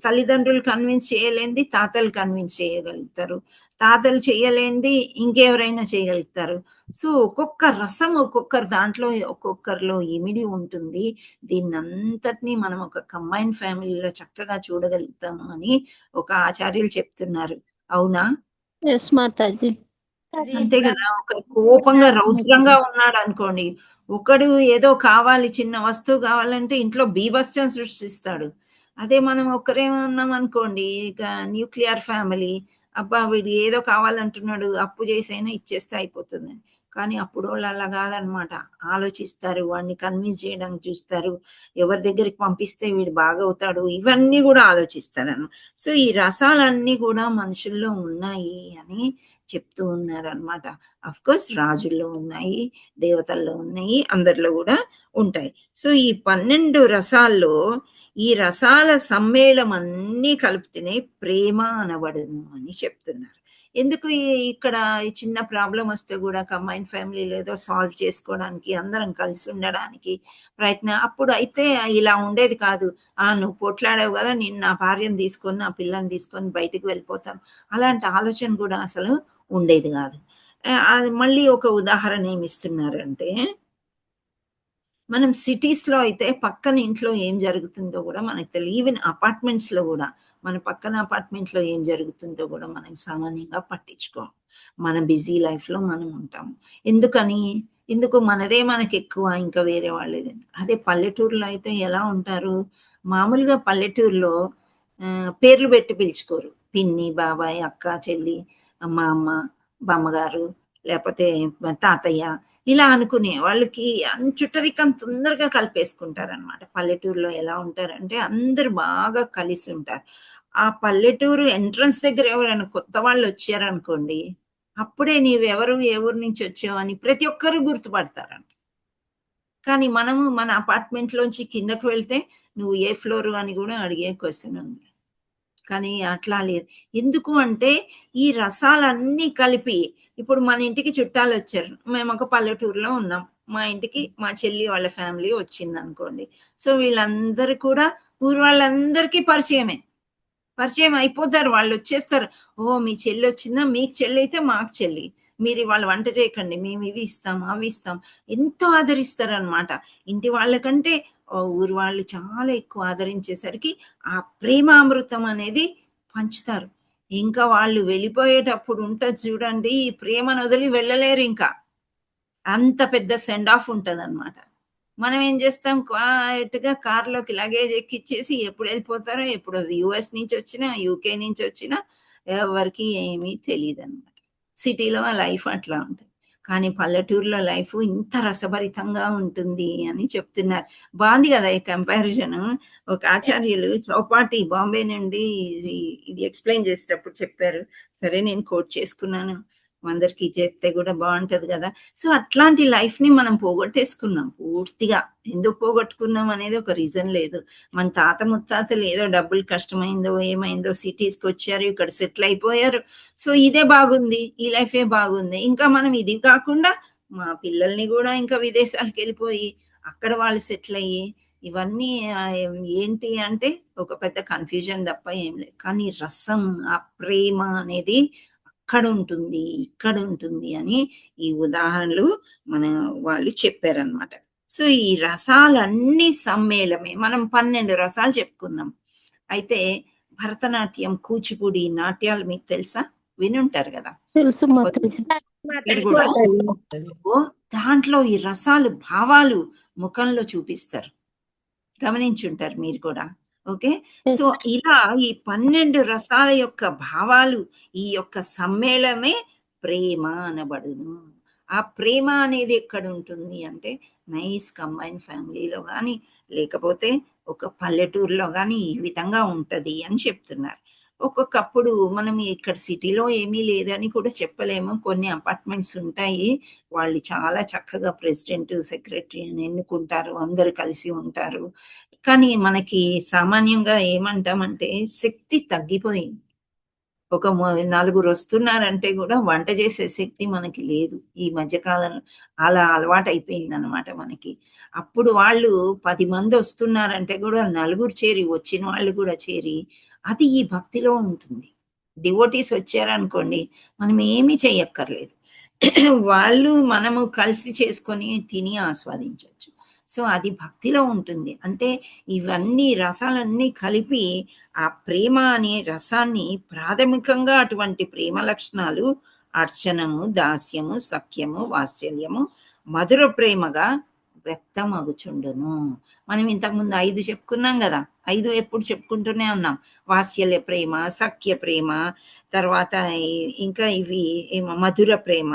తల్లిదండ్రులు కన్విన్స్ చేయలేనిది తాతలు కన్విన్స్ చేయగలుగుతారు. తాతలు చేయలేనిది ఇంకెవరైనా చేయగలుగుతారు. సో, ఒక్కొక్క రసం ఒక్కొక్కరి దాంట్లో ఒక్కొక్కరిలో ఇమిడి ఉంటుంది. దీన్నంతటిని మనం ఒక కంబైన్డ్ ఫ్యామిలీలో చక్కగా చూడగలుగుతాము అని ఒక ఆచార్యులు చెప్తున్నారు. అవునా? ఎస్ మాతాజీ. అంతే కదా! ఒకడు కోపంగా రౌద్రంగా ఉన్నాడనుకోండి, ఒకడు ఏదో కావాలి చిన్న వస్తువు కావాలంటే ఇంట్లో బీభత్సం సృష్టిస్తాడు. అదే మనం ఒక్కరే ఉన్నామనుకోండి, ఇక న్యూక్లియర్ ఫ్యామిలీ, అబ్బా! వీడు ఏదో కావాలంటున్నాడు, అప్పు చేసైనా ఇచ్చేస్తే అయిపోతుందని. కానీ అప్పుడోళ్ళు అలా కాదనమాట. ఆలోచిస్తారు, వాడిని కన్విన్స్ చేయడానికి చూస్తారు, ఎవరి దగ్గరికి పంపిస్తే వీడు బాగవుతాడు, ఇవన్నీ కూడా ఆలోచిస్తారనమాట. సో, ఈ రసాలన్నీ కూడా మనుషుల్లో ఉన్నాయి అని చెప్తూ ఉన్నారనమాట. అఫ్‌కోర్స్ రాజుల్లో ఉన్నాయి, దేవతల్లో ఉన్నాయి, అందరిలో కూడా ఉంటాయి. సో, ఈ 12 రసాల్లో ఈ రసాల సమ్మేళనం అన్నీ కలిపితేనే ప్రేమ అనబడును అని చెప్తున్నారు. ఎందుకు ఇక్కడ ఈ చిన్న ప్రాబ్లమ్ వస్తే కూడా కంబైన్డ్ ఫ్యామిలీలో ఏదో సాల్వ్ చేసుకోవడానికి, అందరం కలిసి ఉండడానికి అప్పుడు అయితే ఇలా ఉండేది కాదు. నువ్వు పోట్లాడావు కదా, నేను నా భార్యను తీసుకొని, నా పిల్లని తీసుకొని బయటికి వెళ్ళిపోతాను. అలాంటి ఆలోచన కూడా అసలు ఉండేది కాదు. అది మళ్ళీ ఒక ఉదాహరణ ఏమిస్తున్నారంటే, మనం సిటీస్‌లో అయితే పక్కన ఇంట్లో ఏం జరుగుతుందో కూడా మనకు తెలియదు. ఈవెన్ అపార్ట్మెంట్స్‌లో కూడా మన పక్కన అపార్ట్మెంట్‌లో ఏం జరుగుతుందో కూడా మనం సామాన్యంగా పట్టించుకోం. మన బిజీ లైఫ్‌లో మనం ఉంటాము. ఎందుకని? ఎందుకు మనదే మనకెక్కువ, ఇంకా వేరే వాళ్ళది. అదే పల్లెటూరులో అయితే ఎలా ఉంటారు? మామూలుగా పల్లెటూరులో పేర్లు పెట్టి పిలుచుకోరు. పిన్ని, బాబాయ్, అక్క, చెల్లి, మామ, బామ్మగారు, లేపోతే తాతయ్య ఇలా అనుకునే వాళ్ళకి చుట్టరికం తొందరగా కలిపేసుకుంటారనమాట. పల్లెటూరులో ఎలా ఉంటారంటే అందరూ బాగా కలిసి ఉంటారు. ఆ పల్లెటూరు ఎంట్రన్స్ దగ్గర ఎవరైనా కొత్త వాళ్ళు వచ్చారనుకోండి, అప్పుడే నీవెవరు, ఏ ఊరు నుంచి వచ్చావు అని ప్రతి ఒక్కరు గుర్తుపడతారంట. కానీ మనము మన అపార్ట్మెంట్‌లోంచి కిందకి వెళ్తే నువ్వు ఏ ఫ్లోరు అని కూడా అడిగే క్వెషన్ ఉంది. కానీ అట్లా లేదు. ఎందుకు అంటే ఈ రసాలన్నీ కలిపి ఇప్పుడు మన ఇంటికి చుట్టాలొచ్చారు. మేమొక పల్లెటూరులో ఉన్నాం. మా ఇంటికి మా చెల్లి వాళ్ళ ఫ్యామిలీ వచ్చిందనుకోండి. సో, వీళ్ళందరూ కూడా ఊరు వాళ్ళందరికీ పరిచయమే. పరిచయం అయిపోతారు. వాళ్ళొచ్చేస్తారు. ఓహ్! మీ చెల్లొచ్చిందా? మీకు చెల్లయితే మాకు చెల్లి. మీరివాళ వంట చేయకండి. మేమివి ఇస్తాం, అవి ఇస్తాం. ఎంతో ఆదరిస్తారనమాట. ఇంటి వాళ్ళకంటే ఊరు వాళ్ళు చాలా ఎక్కువ ఆదరించేసరికి ఆ ప్రేమామృతం అనేది పంచుతారు. ఇంకా వాళ్ళు వెళ్ళిపోయేటప్పుడు ఉంటది చూడండి, ఈ ప్రేమను వదిలి వెళ్ళలేరింకా. అంత పెద్ద సెండ్ ఆఫ్ ఉంటదనమాట. మనం ఏం చేస్తాం, క్వైట్‌గా కార్‌లోకి లగేజ్ ఎక్కిచ్చేసి ఎప్పుడు వెళ్ళిపోతారో, ఎప్పుడు యూఎస్ నుంచి వచ్చినా, యూకే నుంచి వచ్చినా ఎవరికీ ఏమీ తెలీదనమాట. సిటీలో ఆ లైఫ్ అట్లా ఉంటది. కానీ పల్లెటూరులో లైఫ్ ఇంత రసభరితంగా ఉంటుంది అని చెప్తున్నారు. బావుంది గదా! ఈ కంపారిజను. ఒక ఆచార్యులు చౌపాటి బాంబే నుండి ఇది ఎక్స్‌ప్లెయిన్ చేసేటప్పుడు చెప్పారు. సరే నేను కోట్ చేసుకున్నాను. అందరికి చెప్తే కూడా బావుంటది గదా! సో, అట్లాంటి లైఫ్‌ని మనం పోగొట్టేసుకున్నాం పూర్తిగా. ఎందుకు పోగొట్టుకున్నాం అనేది ఒక రీజన్ లేదు. మన తాత ముత్తాతలు ఏదో డబ్బులు కష్టమైందో, ఏమైందో సిటీస్‌కొచ్చారు, ఇక్కడ సెటిల్ అయిపోయారు. సో, ఇదే బాగుంది. ఈ లైఫే బాగుంది. ఇంకా మనం ఇది కాకుండా మా పిల్లల్ని గూడా ఇంకా విదేశాలకెళ్ళిపోయి, అక్కడ వాళ్ళు సెటిల్ అయ్యి, ఇవన్నీ ఏంటి అంటే ఒక పెద్ద కన్‌ఫ్యూజన్ తప్ప ఏం లేదు. కానీ రసం, ఆ ప్రేమ అనేది అక్కడుంటుంది, ఇక్కడుంటుంది అని ఈ ఉదాహరణలు మన వాళ్ళు చెప్పారనమాట. సో, ఈ రసాలన్నీ సమ్మేళమే. మనం 12 రసాలు చెప్పుకున్నాం. అయితే భరతనాట్యం, కూచిపూడి నాట్యాలు మీకు తెలుసా? వినుంటారు గదా! తెలుసు మాతాజీ. మీరు గూడా దాంట్లో ఈ రసాలు, భావాలు ముఖంలో చూపిస్తారు. గమనించుంటారు మీరు కూడా. ఓకే. సో, ఇలా ఈ 12 రసాల యొక్క భావాలు, ఈ యొక్క సమ్మేళనమే ప్రేమ అనబడును. ఆ ప్రేమ అనేది ఎక్కడుంటుంది అంటే, నైస్ కంబైన్డ్ ఫ్యామిలీలో గాని, లేకపోతే ఒక పల్లెటూరులో గాని ఈ విధంగా ఉంటది అని చెప్తున్నారు. ఒక్కొక్కప్పుడు మనం ఇక్కడ సిటీలో ఏమీ లేదని కూడా చెప్పలేము. కొన్ని అపార్ట్మెంట్స్ ఉంటాయి. వాళ్ళు చాలా చక్కగా ప్రెసిడెంట్, సెక్రటరీ అని ఎన్నుకుంటారు. అందరూ కలిసి ఉంటారు. కానీ మనకి సామాన్యంగా ఏమంటామంటే శక్తి తగ్గిపోయింది. ఒక నలుగురు వస్తున్నారంటే కూడా వంట చేసే శక్తి మనకి లేదు ఈ మధ్య కాలంలో. అలా అలవాటైపోయిందనమాట మనకి. అప్పుడు వాళ్ళు 10 మంది వస్తున్నారంటే కూడా నలుగురు చేరి, వచ్చిన వాళ్ళు కూడా చేరి, అది ఈ భక్తిలో ఉంటుంది. డివోటీస్ వచ్చారనుకోండి, మనం ఏమీ చెయ్యక్కర్లేదు. వాళ్ళు మనము కలిసి చేసుకొని తిని ఆస్వాదించవచ్చు. సో అది భక్తిలో ఉంటుంది. అంటే ఇవన్నీ రసాలన్నీ కలిపి ఆ ప్రేమ అనే రసాన్ని ప్రాథమికంగా అటువంటి ప్రేమ లక్షణాలు అర్చనము, దాస్యము, సఖ్యము, వాత్సల్యము, మధుర ప్రేమగా వ్యక్తమగుచుండును. మనం ఇంతకుముందు 5 చెప్పుకున్నాం కదా. 5 ఎప్పుడు చెప్పుకుంటూనే ఉన్నాం. వాత్సల్య ప్రేమ, సఖ్య ప్రేమ, తర్వాత ఇంకా ఇవి మధుర ప్రేమ,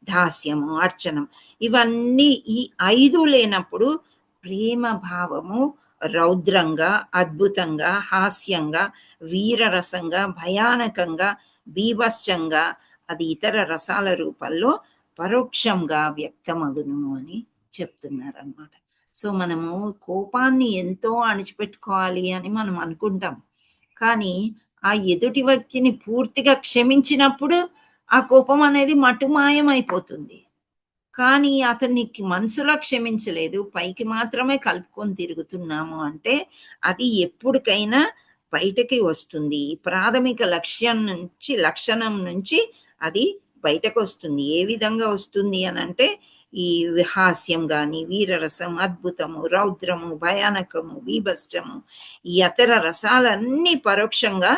దాస్యము, అర్చనం, ఇవన్నీ ఈ 5 లేనప్పుడు ప్రేమ భావము రౌద్రంగా, అద్భుతంగా, హాస్యంగా, వీరరసంగా, భయానకంగా, బీభత్సంగా, అది ఇతర రసాల రూపంలో పరోక్షంగా వ్యక్తమగును అని చెప్తున్నారన్నమాట. సో మనము కోపాన్ని ఎంతో అణిచిపెట్టుకోవాలి అని మనం అనుకుంటాం. కానీ ఆ ఎదుటి వ్యక్తిని పూర్తిగా క్షమించినప్పుడు ఆ కోపం అనేది మటుమాయం అయిపోతుంది. కానీ అతనికి మనసులో క్షమించలేదు, పైకి మాత్రమే కలుపుకొని తిరుగుతున్నాము అంటే అది ఎప్పటికైనా బయటకి వస్తుంది. ప్రాథమిక లక్షణం నుంచి అది బయటకు వస్తుంది. ఏ విధంగా వస్తుంది అని అంటే ఈ హాస్యం గాని, వీరరసం, అద్భుతము, రౌద్రము, భయానకము, బీభత్సము, ఈ ఇతర రసాలన్నీ పరోక్షంగా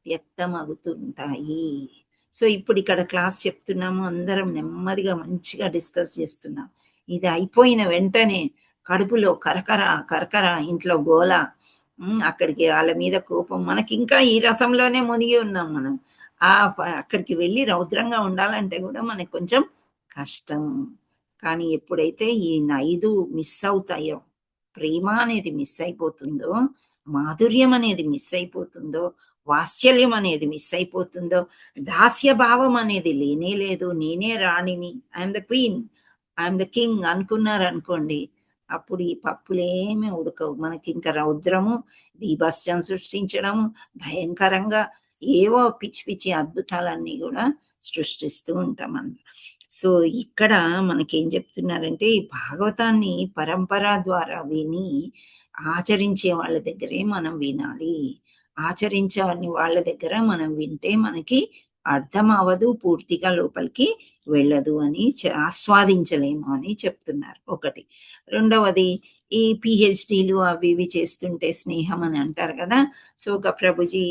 వ్యక్తమవుతుంటాయి. సో ఇప్పుడు ఇక్కడ క్లాస్ చెప్తున్నాము, అందరం నెమ్మదిగా మంచిగా డిస్కస్ చేస్తున్నాం. ఇది అయిపోయిన వెంటనే కడుపులో కరకర ఇంట్లో గోల, అక్కడికి వాళ్ళ మీద కోపం, మనకి ఇంకా ఈ రసంలోనే మునిగి ఉన్నాం మనం. అక్కడికి వెళ్ళి రౌద్రంగా ఉండాలంటే కూడా మనకు కొంచెం కష్టం. కానీ ఎప్పుడైతే ఈ 5 మిస్ అవుతాయో, ప్రేమ అనేది మిస్ అయిపోతుందో, మాధుర్యం అనేది మిస్ అయిపోతుందో, వాత్సల్యం అనేది మిస్ అయిపోతుందో, దాస్య భావం అనేది లేనే లేదు, నేనే రాణిని, I'm the queen, I'm the king అనుకున్నారనుకోండి, అప్పుడు ఈ పప్పులేమి ఉడకవు. మనకి ఇంకా రౌద్రము, బీభత్సం సృష్టించడము, భయంకరంగా ఏవో పిచ్చి పిచ్చి అద్భుతాలన్నీ కూడా సృష్టిస్తూ ఉంటాం అన్నమాట. సో ఇక్కడ మనకేం చెప్తున్నారంటే ఈ భాగవతాన్ని పరంపర ద్వారా విని ఆచరించే వాళ్ళ దగ్గరే మనం వినాలి. ఆచరించే వాళ్ళ దగ్గర మనం వింటే మనకి అర్థం అవ్వదు, పూర్తిగా లోపలికి వెళ్ళదు అని, ఆస్వాదించలేము అని చెప్తున్నారు. ఒకటి. రెండవది, ఈ పిహెచ్డీలు అవి ఇవి చేస్తుంటే స్నేహం అని అంటారు కదా. సో ఒక ప్రభుజీ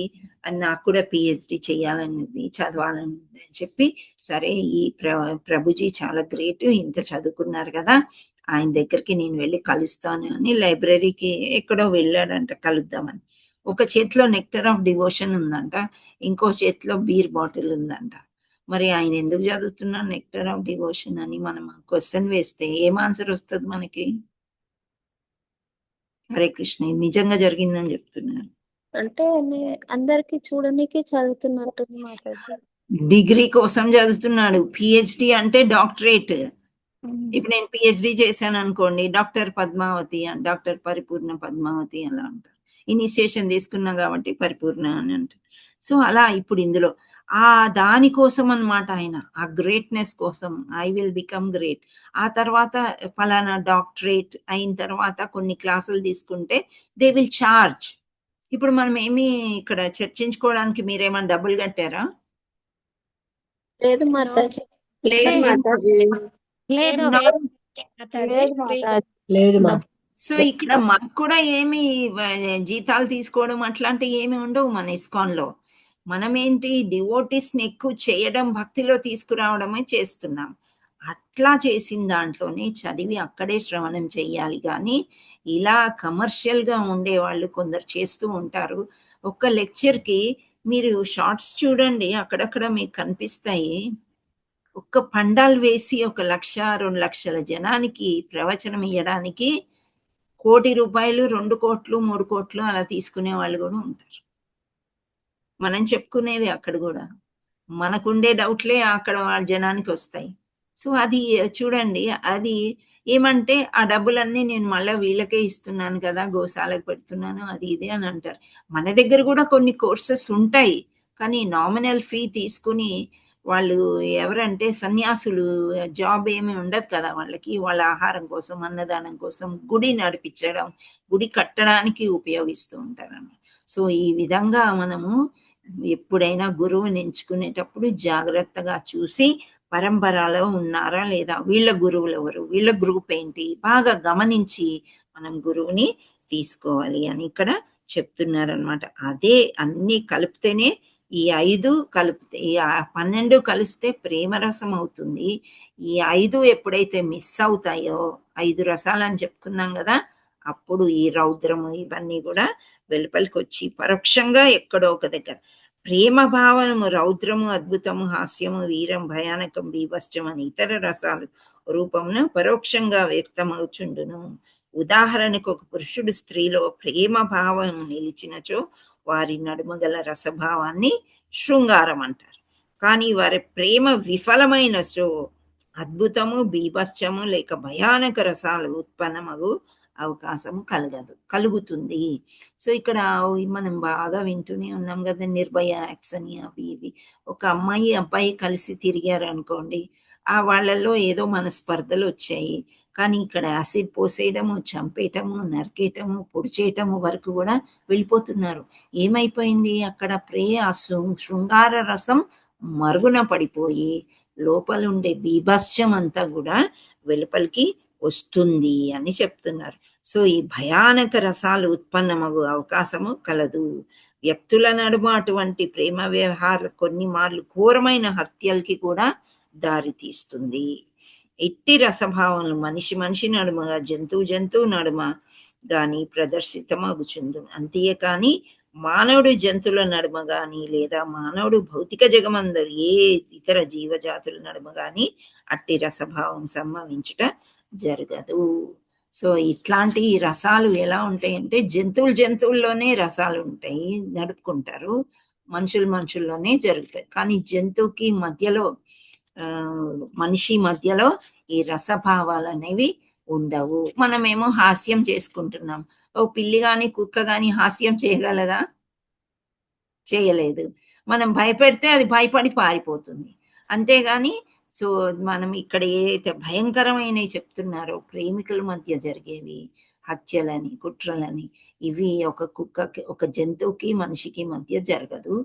నాకు కూడా పిహెచ్డి చేయాలనేది, చదవాలని అని చెప్పి, సరే ఈ ప్రభుజీ చాలా గ్రేట్, ఇంత చదువుకున్నారు కదా, ఆయన దగ్గరికి నేను వెళ్ళి కలుస్తాను అని లైబ్రరీకి ఎక్కడో వెళ్ళాడంట కలుద్దామని. ఒక చేతిలో నెక్టర్ ఆఫ్ డివోషన్ ఉందంట, ఇంకో చేతిలో బీర్ బాటిల్ ఉందంట. మరి ఆయన ఎందుకు చదువుతున్నారు నెక్టర్ ఆఫ్ డివోషన్ అని మనం క్వశ్చన్ వేస్తే ఏం ఆన్సర్ వస్తుంది మనకి? హరే కృష్ణ, నిజంగా జరిగిందని చెప్తున్నారు. అంటే అందరికి చూడడానికి చదువుతున్నట్టుంది మాతాజీ. డిగ్రీ కోసం చదువుతున్నాడు. పిహెచ్డి అంటే డాక్టరేట్. ఇప్పుడు నేను పిహెచ్డి చేశాను అనుకోండి, డాక్టర్ పద్మావతి, డాక్టర్ పరిపూర్ణ పద్మావతి అలా అంటారు. ఇనిషియేషన్ తీసుకున్నా కాబట్టి పరిపూర్ణ అని అంటారు. సో అలా ఇప్పుడు ఇందులో ఆ దానికోసం అన్నమాట ఆయన, ఆ గ్రేట్నెస్ కోసం, ఐ విల్ బికమ్ గ్రేట్. ఆ తర్వాత ఫలానా డాక్టరేట్ అయిన తర్వాత కొన్ని క్లాసులు తీసుకుంటే దే విల్ చార్జ్. ఇప్పుడు మనం ఏమి ఇక్కడ చర్చించుకోవడానికి మీరేమైనా డబ్బులు కట్టారా? లేదు మాతాజీ. లేదు మాతాజీ. లేదు లేదు మాతాజీ. లేదు మా సో ఇక్కడ మాకు కూడా ఏమి జీతాలు తీసుకోవడం అట్లాంటివి ఏమి ఉండవు మన ఇస్కాన్ లో. మనం ఏంటి, డివోటీస్ ని ఎక్కువ చేయడం, భక్తిలో తీసుకురావడమే చేస్తున్నాం. అట్లా చేసిన దాంట్లోనే చదివి అక్కడే శ్రవణం చెయ్యాలి. కానీ ఇలా కమర్షియల్ గా ఉండే వాళ్ళు కొందరు చేస్తూ ఉంటారు. ఒక్క లెక్చర్ కి మీరు షార్ట్స్ చూడండి, అక్కడక్కడ మీకు కనిపిస్తాయి. ఒక్క పండాలు వేసి 1 లక్ష 2 లక్షల జనానికి ప్రవచనం ఇవ్వడానికి ₹1 కోటి, 2 కోట్లు, 3 కోట్లు అలా తీసుకునే వాళ్ళు కూడా ఉంటారు. మనం చెప్పుకునేది అక్కడ కూడా మనకుండే డౌట్లే అక్కడ వాళ్ళ జనానికి వస్తాయి. సో అది చూడండి, అది ఏమంటే ఆ డబ్బులన్నీ నేను మళ్ళీ వీళ్ళకే ఇస్తున్నాను కదా, గోశాలకు పెడుతున్నాను అది ఇది అని అంటారు. మన దగ్గర కూడా కొన్ని కోర్సెస్ ఉంటాయి, కానీ నామినల్ ఫీ తీసుకుని వాళ్ళు ఎవరంటే సన్యాసులు, జాబ్ ఏమి ఉండదు కదా వాళ్ళకి, వాళ్ళ ఆహారం కోసం అన్నదానం కోసం గుడి నడిపించడం, గుడి కట్టడానికి ఉపయోగిస్తూ ఉంటారు అన్నమాట. సో ఈ విధంగా మనము ఎప్పుడైనా గురువుని ఎంచుకునేటప్పుడు జాగ్రత్తగా చూసి పరంపరలో ఉన్నారా లేదా, వీళ్ళ గురువులు ఎవరు, వీళ్ళ గ్రూప్ ఏంటి, బాగా గమనించి మనం గురువుని తీసుకోవాలి అని ఇక్కడ చెప్తున్నారనమాట. అదే అన్ని కలిపితేనే ఈ 5 కలిపితే ఈ 12 కలిస్తే ప్రేమరసం అవుతుంది. ఈ 5 ఎప్పుడైతే మిస్ అవుతాయో, 5 రసాలు అని చెప్పుకున్నాం కదా, అప్పుడు ఈ రౌద్రము ఇవన్నీ కూడా వెలుపలికి వచ్చి పరోక్షంగా ఎక్కడో ఒక దగ్గర ప్రేమ భావనము, రౌద్రము, అద్భుతము, హాస్యము, వీరం, భయానకం, బీభత్సం అని ఇతర రసాలు రూపమును పరోక్షంగా వ్యక్తమవుచుండును. ఉదాహరణకు ఒక పురుషుడు స్త్రీలో ప్రేమ భావం నిలిచినచో వారి నడుమగల రసభావాన్ని శృంగారం అంటారు. కానీ వారి ప్రేమ విఫలమైనచో అద్భుతము, బీభత్సము లేక భయానక రసాలు ఉత్పన్నమగు అవకాశం కలుగుతుంది. సో ఇక్కడ మనం బాగా వింటూనే ఉన్నాం కదా, నిర్భయ యాక్ట్స్ అని అవి ఇవి. ఒక అమ్మాయి అబ్బాయి కలిసి తిరిగారు అనుకోండి, ఆ వాళ్ళల్లో ఏదో మనస్పర్ధలు వచ్చాయి, కానీ ఇక్కడ యాసిడ్ పోసేయడము, చంపేయటము, నరికేయటము, పొడిచేయటము వరకు కూడా వెళ్ళిపోతున్నారు. ఏమైపోయింది అక్కడ? శృంగార రసం మరుగున పడిపోయి లోపలుండే బీభత్సం అంతా కూడా వెలుపలికి వస్తుంది అని చెప్తున్నారు. సో ఈ భయానక రసాలు ఉత్పన్నమగు అవకాశము కలదు. వ్యక్తుల నడుమ అటువంటి ప్రేమ వ్యవహారాలు కొన్ని మార్లు ఘోరమైన హత్యలకి కూడా దారి తీస్తుంది. ఇట్టి రసభావనలు మనిషి నడుమగా, జంతువు నడుమ గాని ప్రదర్శితమగుచుండు. అంతే కానీ మానవుడు జంతువుల నడుమ గాని లేదా మానవుడు భౌతిక జగమందరు ఏ ఇతర జీవజాతుల నడుమ గాని అట్టి రసభావం సంభవించుట జరగదు. సో ఇట్లాంటి రసాలు ఎలా ఉంటాయంటే, జంతువుల్లోనే రసాలు ఉంటాయి, నడుపుకుంటారు, మనుషుల్లోనే జరుగుతాయి. కానీ జంతువుకి మధ్యలో మనిషి మధ్యలో ఈ రసభావాలు అనేవి ఉండవు. మనమేమో హాస్యం చేసుకుంటున్నాం. ఓ పిల్లి గాని కుక్క గాని హాస్యం చేయగలదా? చేయలేదు. మనం భయపెడితే అది భయపడి పారిపోతుంది, అంతేగాని సో మనం ఇక్కడ ఏదైతే భయంకరమైనవి చెప్తున్నారో ప్రేమికుల మధ్య జరిగేవి, హత్యలని, కుట్రలని, ఇవి ఒక కుక్కకి, ఒక జంతువుకి మనిషికి మధ్య జరగదు.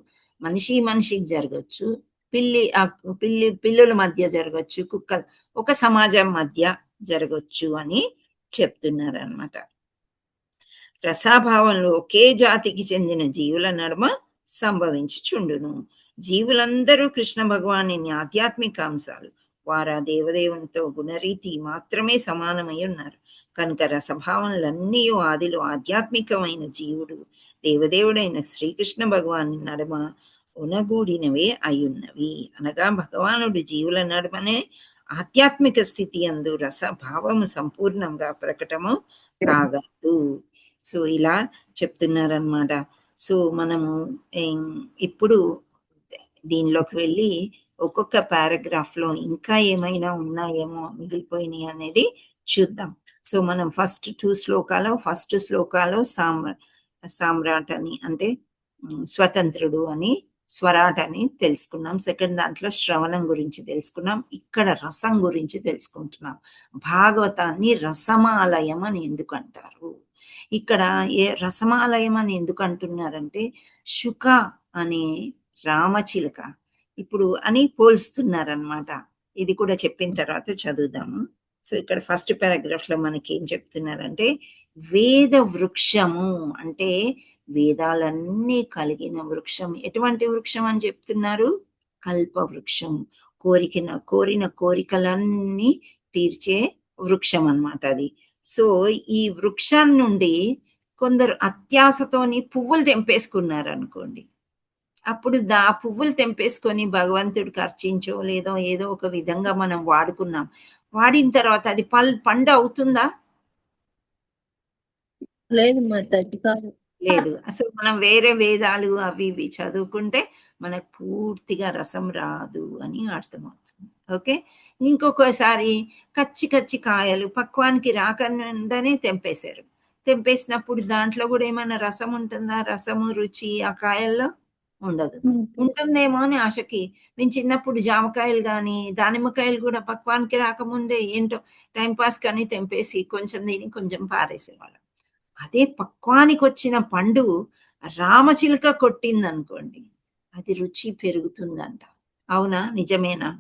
మనిషికి జరగచ్చు, పిల్లుల మధ్య జరగచ్చు, ఒక సమాజం మధ్య జరగచ్చు అని చెప్తున్నారు అన్నమాట. రసాభావంలో ఒకే జాతికి చెందిన జీవుల నడుమ సంభవించుచుండును. జీవులందరూ కృష్ణ భగవాని ఆధ్యాత్మిక అంశాలు. వారు ఆ దేవదేవునితో గుణరీతి మాత్రమే సమానమై ఉన్నారు కనుక రసభావనలన్నీ ఆదిలో ఆధ్యాత్మికమైన జీవుడు దేవదేవుడైన శ్రీకృష్ణ భగవాని నడుమ ఉనగూడినవే అయ్యున్నవి. అనగా భగవానుడు జీవుల నడుమనే ఆధ్యాత్మిక స్థితి అందు రసభావము సంపూర్ణంగా ప్రకటము కాగలదు. సో ఇలా చెప్తున్నారన్నమాట. సో మనము ఇప్పుడు దీనిలోకి వెళ్ళి ఒక్కొక్క పారాగ్రాఫ్ లో ఇంకా ఏమైనా ఉన్నాయేమో మిగిలిపోయినాయి అనేది చూద్దాం. సో మనం ఫస్ట్ 2 శ్లోకాలు సామ్రాట్ అని అంటే స్వతంత్రుడు అని, స్వరాట్ అని తెలుసుకున్నాం. సెకండ్ దాంట్లో శ్రవణం గురించి తెలుసుకున్నాం. ఇక్కడ రసం గురించి తెలుసుకుంటున్నాం. భాగవతాన్ని రసమాలయం అని ఎందుకు అంటారు? ఇక్కడ రసమాలయం అని ఎందుకు అంటున్నారంటే, శుక అనే రామచిలుక ఇప్పుడు అని పోల్స్తున్నారనమాట. ఇది కూడా చెప్పిన తర్వాత చదువుదాము. సో ఇక్కడ ఫస్ట్ పారాగ్రాఫ్ లో మనకి ఏం చెప్తున్నారంటే, వేద వృక్షము అంటే వేదాలన్నీ కలిగిన వృక్షం. ఎటువంటి వృక్షం అని చెప్తున్నారు? కల్ప వృక్షం. కోరిన కోరికలన్నీ తీర్చే వృక్షం అన్నమాట అది. సో ఈ వృక్షం నుండి కొందరు అత్యాశతోని పువ్వులు తెంపేసుకున్నారు అనుకోండి, అప్పుడు ఆ పువ్వులు తెంపేసుకొని భగవంతుడికి అర్చించో లేదో ఏదో ఒక విధంగా మనం వాడుకున్నాం. వాడిన తర్వాత అది పండు అవుతుందా? లేదు మాతాజీ, కాదు. లేదు. అసలు మనం వేరే వేదాలు అవి ఇవి చదువుకుంటే మనకు పూర్తిగా రసం రాదు అని అర్థమవుతుంది. ఓకే. ఇంకొకసారి కచ్చి కాయలు పక్వానికి రాకుండానే తెంపేశారు. తెంపేసినప్పుడు దాంట్లో గూడా ఏమన్నా రసం ఉంటుందా? రసము, రుచి ఆ కాయల్లో ఉండదు. ఉంటుందేమో అని ఆశకి మేము చిన్నప్పుడు జామకాయలు గానీ, దానిమ్మకాయలు గూడా పక్వానికి రాకముందే ఏంటో టైమ్ పాస్‌కని తెంపేసి కొంచెం తిని కొంచెం పారేసేవాళ్ళం. అదే పక్వానికొచ్చిన పండు రామచిలుక కొట్టిందనుకోండి, అది రుచి పెరుగుతుందంట. అవునా? నిజమేనా?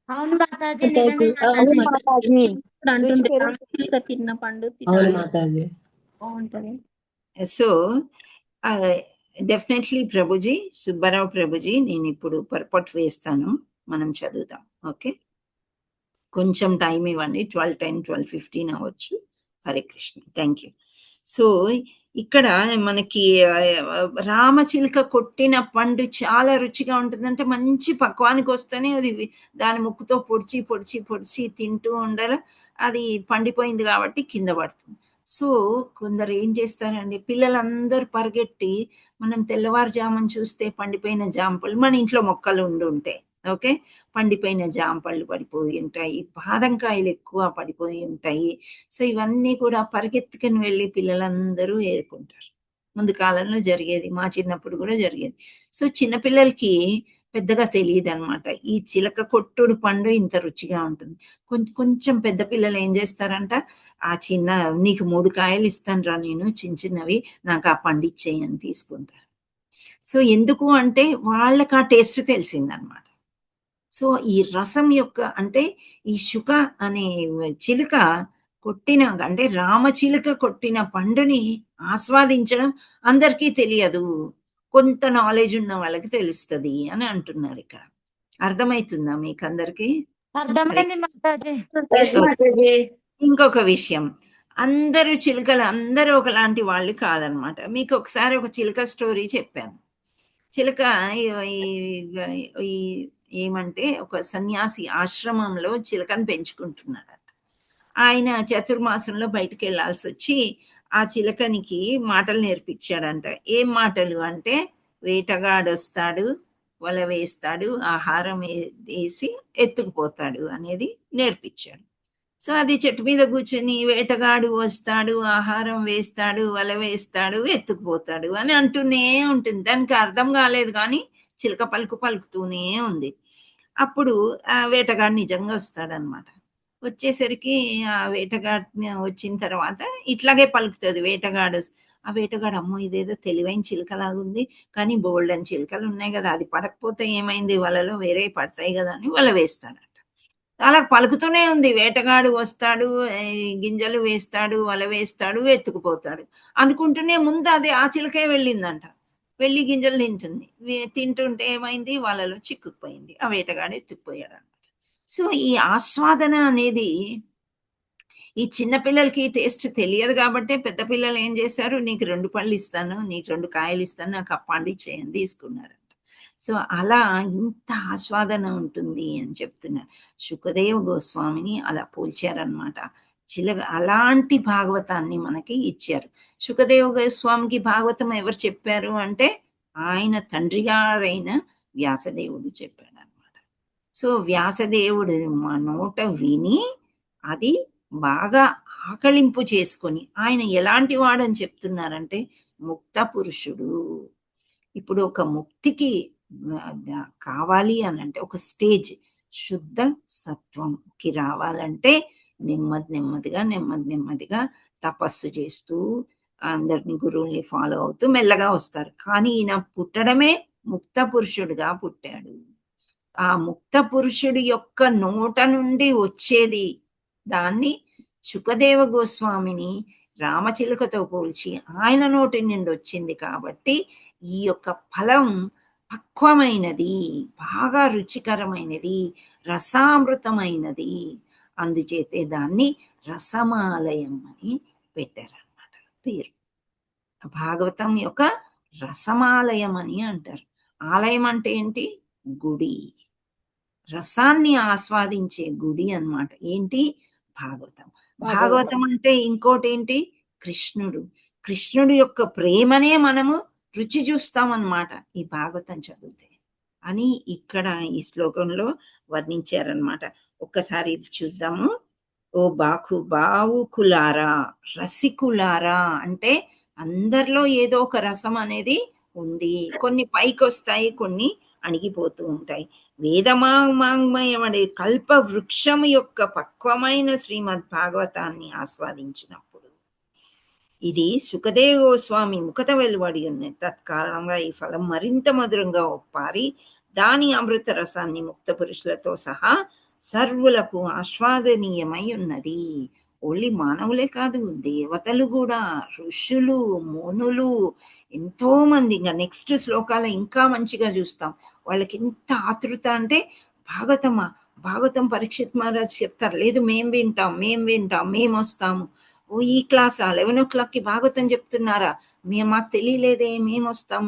అవును మాతాజీ, అంటే నిజమే అవును అవును మాతాజీ. మాతాజీ. మాతాజీ. చిన్నప్పుడు రుచి అంటుండే పెరుగు రామచిలుక తిన్న పండు అవును తినాలి మాతాజీ. బాగుంటది. సో, డెఫినెట్‌లీ ప్రభుజీ, సుబ్బారావు ప్రభుజీ నేనిప్పుడు పొరపాటు వేస్తాను. మనం చదువుదాం. ఓకే. కొంచెం టైమ్ ఇవ్వండి. 12:10, 12:15 అవ్వచ్చు. Hare Krishna. Thank you. So, ఇక్కడ మనకి రామచిలుక కొట్టిన పండు చాలా రుచిగా ఉంటుందంటే మంచి పక్వానికొస్తేనే అది దాని ముక్కుతో పొడిచి తింటూ ఉండలా అది పండిపోయింది కాబట్టి కింద పడుతుంది. సో, కొందరు ఏం చేస్తారండి పిల్లలందరూ పరిగెట్టి మనం తెల్లవారుజామున చూస్తే పండిపోయిన జాంపళ్ళు మన ఇంట్లో మొక్కలు ఉండుంటాయి. ఓకే. పండిపోయిన జాంపళ్ళు పడిపోయి ఉంటాయి. బాదం కాయలు ఎక్కువ పడిపోయి ఉంటాయి. సో, ఇవన్నీ కూడా పరిగెత్తుకుని వెళ్లి పిల్లలందరూ ఏరుకుంటారు. ముందు కాలంలో జరిగేది. మా చిన్నప్పుడు గూడా జరిగేది. సో, చిన్న పిల్లలకి పెద్దగా తెలీదనమాట. ఈ చిలక కొట్టుడు పండు ఇంత రుచిగా ఉంటుంది. కొంచెం పెద్ద పిల్లలు ఏం చేస్తారంట, ఆ చిన్న నీకు 3 కాయలు ఇస్తానురా నేను చిన్నవి నాకు ఆ పండు ఇచ్చేయి అని తీసుకుంటారు. సో, ఎందుకు అంటే వాళ్ళకి ఆ టేస్ట్ తెలిసిందనమాట. సో, ఈ రసం యొక్క అంటే ఈ శుక అనే చిలుక కొట్టిన అంటే రామచిలుక కొట్టిన పండుని ఆస్వాదించడం అందరికీ తెలియదు. కొంత నాలెడ్జ్ ఉన్న వాళ్ళకి తెలుస్తది అని అంటున్నారిక్కడ. అర్థమైతుందా మీకందరికి? అర్థమైంది మాతాజీ. ఎస్ మాతాజీ. ఇంకొక విషయం. అందరూ ఒకలాంటి వాళ్ళు కాదనమాట. మీకొకసారి ఒక చిలుక స్టోరీ చెప్పాను. చిలుక ఈ ఈ ఈ ఏమంటే ఒక సన్యాసి ఆశ్రమంలో చిలకని పెంచుకుంటున్నాడట. ఆయన చతుర్మాసంలో బయటికెళ్ళాల్సొచ్చి, ఆ చిలకనికి మాటలు నేర్పించాడంట. ఏం మాటలు అంటే, వేటగాడొస్తాడు, వల వేస్తాడు, ఆహారం ఏసి ఎత్తుకుపోతాడు అనేది నేర్పించాడు. సో, అది చెట్టు మీద కూర్చొని వేటగాడు వస్తాడు, ఆహారం వేస్తాడు, వల వేస్తాడు, ఎత్తుకుపోతాడు అని అంటూనే ఉంటుంది. దానికి అర్థం కాలేదు గానీ, చిలక పలుకుతూనే ఉంది. అప్పుడు ఆ వేటగాడు నిజంగా వస్తాడనమాట. వచ్చేసరికి ఆ వేటగాడిని వచ్చిన తర్వాత ఇట్లాగే పలుకుతది ఆ వేటగాడు అమ్మో! ఇదేదో తెలివైన చిలుకలాగుంది. కానీ బోలెడన్ని చిలుకలున్నాయి గదా! అది పడకపోతే ఏమైంది వలలో వేరేయి పడతాయి గదా! అని వల వేస్తాడట. అలా పలుకుతూనే ఉంది. వేటగాడు వస్తాడు, గింజలు వేస్తాడు, వల వేస్తాడు, ఎత్తుకుపోతాడు. అనుకుంటూనే ముందు అది ఆ చిలకే వెళ్ళిందంట. వెళ్లి గింజలు తింటుంది. తింటుంటే ఏమైంది వలలో చిక్కుకుపోయింది. ఆ వేటగాడు ఎత్తుకుపోయాడన్నమాట. సో, ఈ ఆస్వాదన అనేది ఈ చిన్న పిల్లలకి టేస్ట్ తెలియదు గాబట్టే పెద్ద పిల్లలు ఏం చేశారు, నీకు 2 పళ్ళు ఇస్తాను, నీకు 2 కాయలు ఇస్తాను, నాకు ఆ పండు ఇచ్చేయి అని తీసుకున్నారంట. సో, అలా ఇంత ఆస్వాదన ఉంటుంది అని చెప్తున్నారు. శుకదేవ గోస్వామిని అలా పోల్చారనమాట. అలాంటి భాగవతాన్ని మనకి ఇచ్చారు. శుకదేవ గోస్వామికి భాగవతం ఎవరు చెప్పారు అంటే, ఆయన తండ్రి గారైన వ్యాసదేవుడు చెప్పాడనమాట. సో, వ్యాసదేవుడు నోట విని అది బాగా ఆకళింపు చేసుకొని ఆయన ఎలాంటి వాడని చెప్తున్నారంటే ముక్త పురుషుడు. ఇప్పుడు ఒక ముక్తికి కావాలి అనంటే ఒక స్టేజ్ శుద్ధ సత్వంకి రావాలంటే నెమ్మదిగా తపస్సు చేస్తూ అందరిని గురువుల్ని ఫాలో అవుతూ మెల్లగా వస్తారు. కానీ ఈయన పుట్టడమే ముక్త పురుషుడుగా పుట్టాడు. ఆ ముక్త పురుషుడి యొక్క నోట నుండి వచ్చేది దాన్ని శుకదేవ గోస్వామిని రామచిలుకతో పోల్చి ఆయన నోటి నుండి వచ్చింది కాబట్టి ఈ యొక్క ఫలం పక్వమైనది, బాగా రుచికరమైనది, రసామృతమైనది. అందుచేతే దాన్ని రసమాలయం అని పెట్టారన్నమాట పేరు. భాగవతం యొక్క రసమాలయం అని అంటారు. ఆలయం అంటే ఏంటి? గుడి. రసాన్ని ఆస్వాదించే గుడి అన్నమాట. ఏంటి? భాగవతం. భాగవతం అంటే ఇంకోటేంటి? కృష్ణుడు. కృష్ణుడి యొక్క ప్రేమనే మనము రుచి చూస్తామన్నమాట ఈ భాగవతం చదివితే అని ఇక్కడ ఈ శ్లోకంలో వర్ణించారనమాట. ఒక్కసారి ఇది చూద్దాము. ఓ బావుకులారా, రసికులారా అంటే అందరిలో ఏదో ఒక రసం అనేది ఉంది. కొన్ని పైకి వస్తాయి, కొన్ని అణిగిపోతూ ఉంటాయి. వేదమాంగ్మయం అనే కల్ప వృక్షం యొక్క పక్వమైన శ్రీమద్ భాగవతాన్ని ఆస్వాదించినప్పుడు ఇది సుఖదేవ గోస్వామి ముఖత వెలువడి ఉన్నది. తత్కారణంగా ఈ ఫలం మరింత మధురంగా ఒప్పారి దాని అమృత రసాన్ని ముక్త పురుషులతో సహా సర్వులకు ఆస్వాదనీయమై ఉన్నది. ఓన్లీ మానవులే కాదు, దేవతలు కూడా, ఋషులు, మునులు, ఎంతో మంది. ఇంకా నెక్స్ట్ శ్లోకాలు ఇంకా మంచిగా చూస్తాం. వాళ్ళకి ఎంత ఆతృత అంటే భాగవతమా, భాగవతం పరీక్షిత్ మహారాజ్ చెప్తారు, లేదు మేం వింటాం, మేము వస్తాము. ఓ ఈ క్లాసా 11 o'clockకి భాగవతం చెప్తున్నారా, మాకు తెలియలేదే, మేము వస్తాం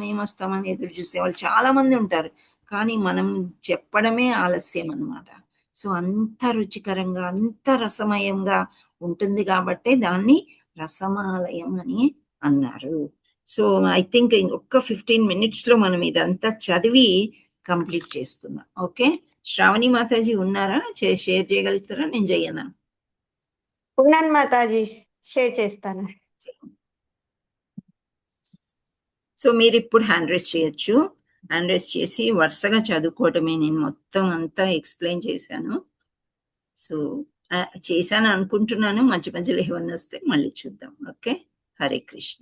అని ఎదురు చూసే వాళ్ళు చాలా మంది ఉంటారు. కానీ మనం చెప్పడమే ఆలస్యం అన్నమాట. సో అంత రుచికరంగా, అంత రసమయంగా ఉంటుంది కాబట్టి దాన్ని రసమాలయం అని అన్నారు. సో ఐ థింక్ ఇంకొక 15 minutes లో మనం ఇదంతా చదివి కంప్లీట్ చేసుకుందాం. ఓకే, శ్రావణి మాతాజీ ఉన్నారా? షేర్ చేయగలుగుతారా? నేను చెయ్యనా? ఉన్నాను మాతాజీ, షేర్ చేస్తాను. సో మీరు ఇప్పుడు హ్యాండ్ రైజ్ చేయొచ్చు. హ్యాండ్ రైజ్ చేసి వరుసగా చదువుకోవటమే. నేను మొత్తం అంతా ఎక్స్ప్లెయిన్ చేశాను. సో చేశాను అనుకుంటున్నాను. మధ్య మధ్యలో ఏమన్నా వస్తే మళ్ళీ చూద్దాం. ఓకే, హరే కృష్ణ.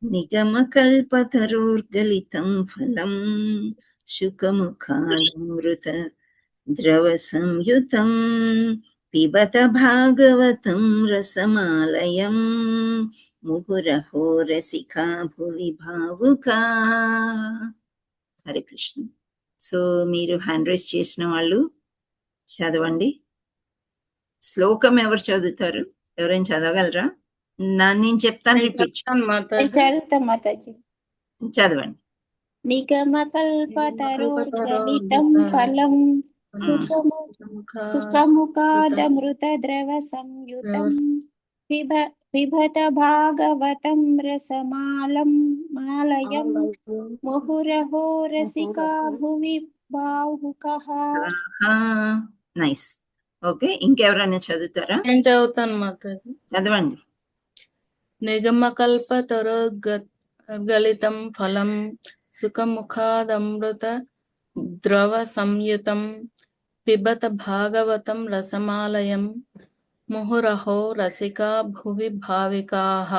నిగమకల్పతరోర్గలితం ఫలం శుకముఖామృత ద్రవ సంయుతం పిబత భాగవతం రసమాలయం ముహురహో రసికా భువి భావుకా. హరే కృష్ణ. సో మీరు హ్యాండ్ రైజ్ చేసిన వాళ్ళు చదవండి. శ్లోకం ఎవరు చదువుతారు? ఎవరైనా చదవగలరా? నేను చెప్తాను, రిపీట్ చదువుతాం మాతాజీ. చదవండి. నిగమకల్పతరోర్గలితం ఫలం సుఖముఖాదమృత ద్రవ సంయుతం పిబత భాగవతం రసమాలం మాలయం ముహురహో రసికా భువి భావుకః. నైస్. ఓకే, ఇంకెవరైనా చదువుతారా? నేను చదువుతాను మాతాజీ. చదవండి. నిగమకల్పతరోర్గలితం ఫలం సుఖముఖాదమృత ద్రవ సంయుతం పిబత భాగవతం రసమాలయం ముహురహో రసికా భువి భావికాః.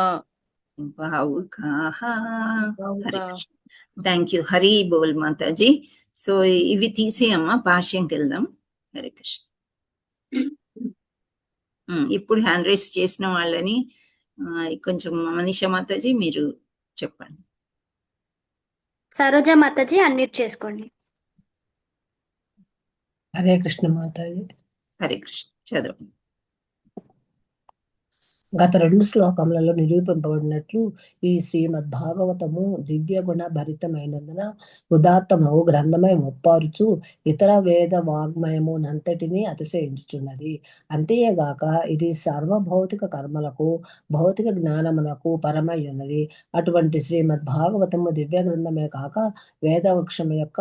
Thank you. హరి బోల్ మాతాజీ. సో ఇవి తీసేయమ్మా, భాష్యంకి వెళ్దాం. హరే కృష్ణ. ఇప్పుడు హ్యాండ్ రైస్ చేసిన వాళ్ళని కొంచెం మనీషా మాతాజీ మీరు చెప్పండి. సరోజ మాతాజీ అన్మ్యూట్ చేసుకోండి. హరే కృష్ణ మాతాజీ. హరే కృష్ణ, చదవండి. గత 2 శ్లోకములలో నిరూపింపబడినట్లు ఈ శ్రీమద్ భాగవతము దివ్య గుణ భరితమైనందున ఉదాత్తమవు గ్రంథమై ఒప్పారుచు ఇతర వేద వాగ్మయము నంతటిని అతిశయించుచున్నది. అంతేగాక ఇది సర్వభౌతిక కర్మలకు భౌతిక జ్ఞానమునకు పరమై ఉన్నది. అటువంటి శ్రీమద్ భాగవతము దివ్య గ్రంథమే కాక వేద వృక్షము యొక్క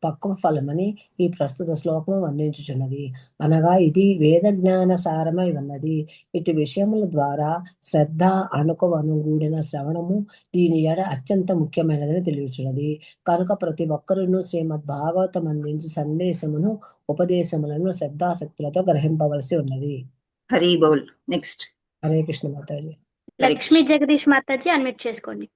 పక్వ ఫలమని ఈ ప్రస్తుత శ్లోకము వర్ణించుచున్నది. అనగా ఇది వేద జ్ఞాన సారమై ఉన్నది. ఇటు విషయముల ద్వారా శ్రద్ధ అణుకువనుగూడిన శ్రవణము దీని ఎడ అత్యంత ముఖ్యమైనదని తెలియచున్నది. కనుక ప్రతి ఒక్కరును శ్రీమద్ భాగవతం అందించు సందేశమును ఉపదేశములను శ్రద్ధాశక్తులతో గ్రహింపవలసి ఉన్నది. హరి బోల్. నెక్స్ట్. హరే కృష్ణ మాతాజీ. లక్ష్మీ జగదీష్ మాతాజీ అన్మ్యూట్ చేసుకోండి.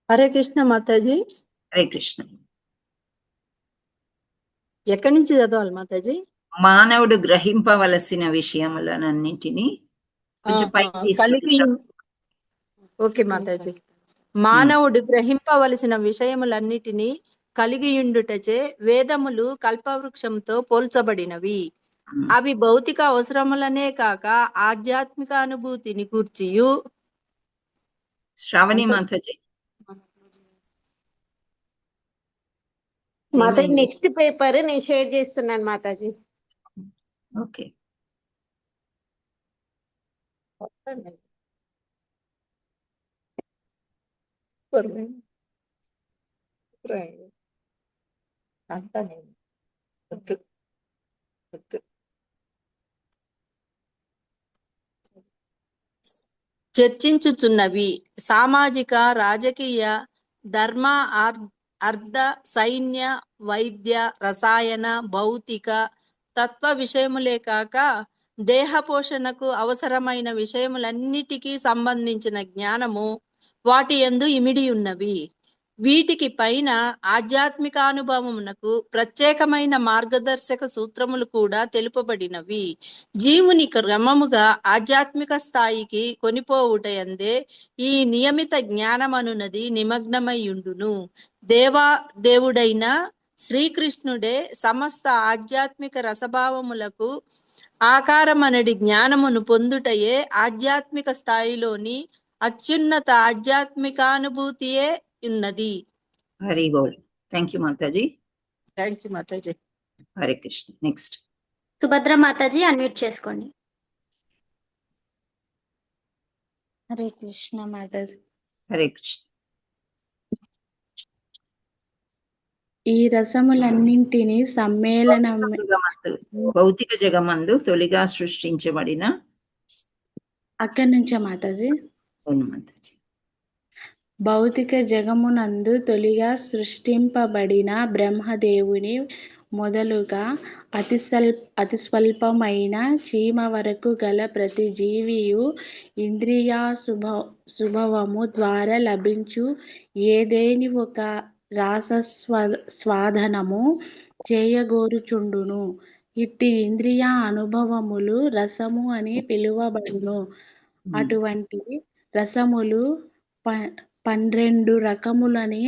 హరే కృష్ణ మాతాజీ. హరే కృష్ణ. ఎక్కడి నుంచి చదవాలి మాతాజీ? మానవుడు గ్రహింపవలసిన విషయములన్నింటినీ కొంచెం పైకి ఓకే మాతాజీ. మానవుడు గ్రహింపవలసిన విషయములన్నిటినీ కలిగియుండుటచే వేదములు కల్పవృక్షంతో పోల్చబడినవి. అవి భౌతిక అవసరములనే కాక ఆధ్యాత్మిక అనుభూతిని కూర్చియు శ్రావణి మాతాజీ మాతాజీ ఏమైంది? నెక్స్ట్ పేపర్ నేను షేర్ చేస్తున్నాను మాతాజీ. ఓకే. చర్చించుచున్నవి సామాజిక రాజకీయ ధర్మ అర్ధ సైన్య వైద్య రసాయన భౌతిక తత్వ విషయములే కాక దేహ పోషణకు అవసరమైన విషయములన్నిటికీ సంబంధించిన జ్ఞానము వాటి యందు ఇమిడి ఉన్నవి. వీటికి పైన ఆధ్యాత్మిక అనుభవమునకు ప్రత్యేకమైన మార్గదర్శక సూత్రములు కూడా తెలుపబడినవి. జీవుని క్రమముగా ఆధ్యాత్మిక స్థాయికి కొనిపోవుటయందే ఈ నియమిత జ్ఞానమనున్నది నిమగ్నమయ్యుండును. దేవుడైన శ్రీకృష్ణుడే సమస్త ఆధ్యాత్మిక రసభావములకు ఆకారమనడి జ్ఞానమును పొందుటయే ఆధ్యాత్మిక స్థాయిలోని అత్యున్నత ఆధ్యాత్మికానుభూతియే ఉన్నది. హరి బోల్. థ్యాంక్ యూ మాతాజీ. థ్యాంక్ యూ మాతాజీ. హరే కృష్ణ. నెక్స్ట్ సుభద్ర మాతాజీ అన్మ్యూట్ చేసుకోండి. హరే కృష్ణ మాతాజీ. హరే కృష్ణ. ఈ రసములన్నింటినీ సమ్మేళనం భౌతిక జగమందు తొలిగా సృష్టించబడిన అక్కడి నుంచే మాతాజీ. అవును మాతాజీ. భౌతిక జగమునందు తొలిగా సృష్టింపబడిన బ్రహ్మదేవుని మొదలుగా అతి స్వల్పమైన చీమ వరకు గల ప్రతి జీవియు ఇంద్రియా సుభవము ద్వారా లభించు ఏదేని ఒక స్వాధనము చేయగోరుచుండును. ఇట్టి ఇంద్రియ అనుభవములు రసము అని పిలువబడును. అటువంటి రసములు 12 రకములని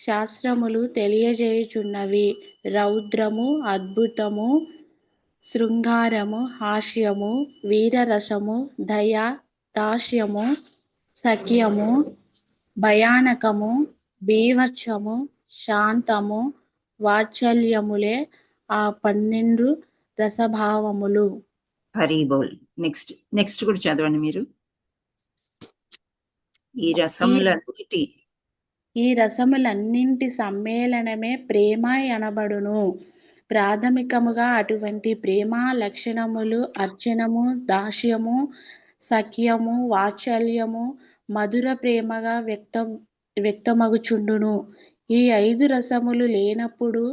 శాస్త్రములు తెలియజేయుచున్నవి. రౌద్రము, అద్భుతము, శృంగారము, హాస్యము, వీరరసము, దయ, దాస్యము, సఖ్యము, భయానకము, బీభత్సము, శాంతము, వాత్సల్యములే ఆ 12 రసభావములు. హరి బోల్. నెక్స్ట్ కూడా చదవండి మీరు. ఈ రసములన్నింటి సమ్మేళనమే ప్రేమ అనబడును. ప్రాథమికముగా అటువంటి ప్రేమ లక్షణములు అర్చనము, దాస్యము, సఖ్యము, వాత్సల్యము, మధుర ప్రేమగా వ్యక్తమగుచుండును. ఈ 5 రసములు లేనప్పుడు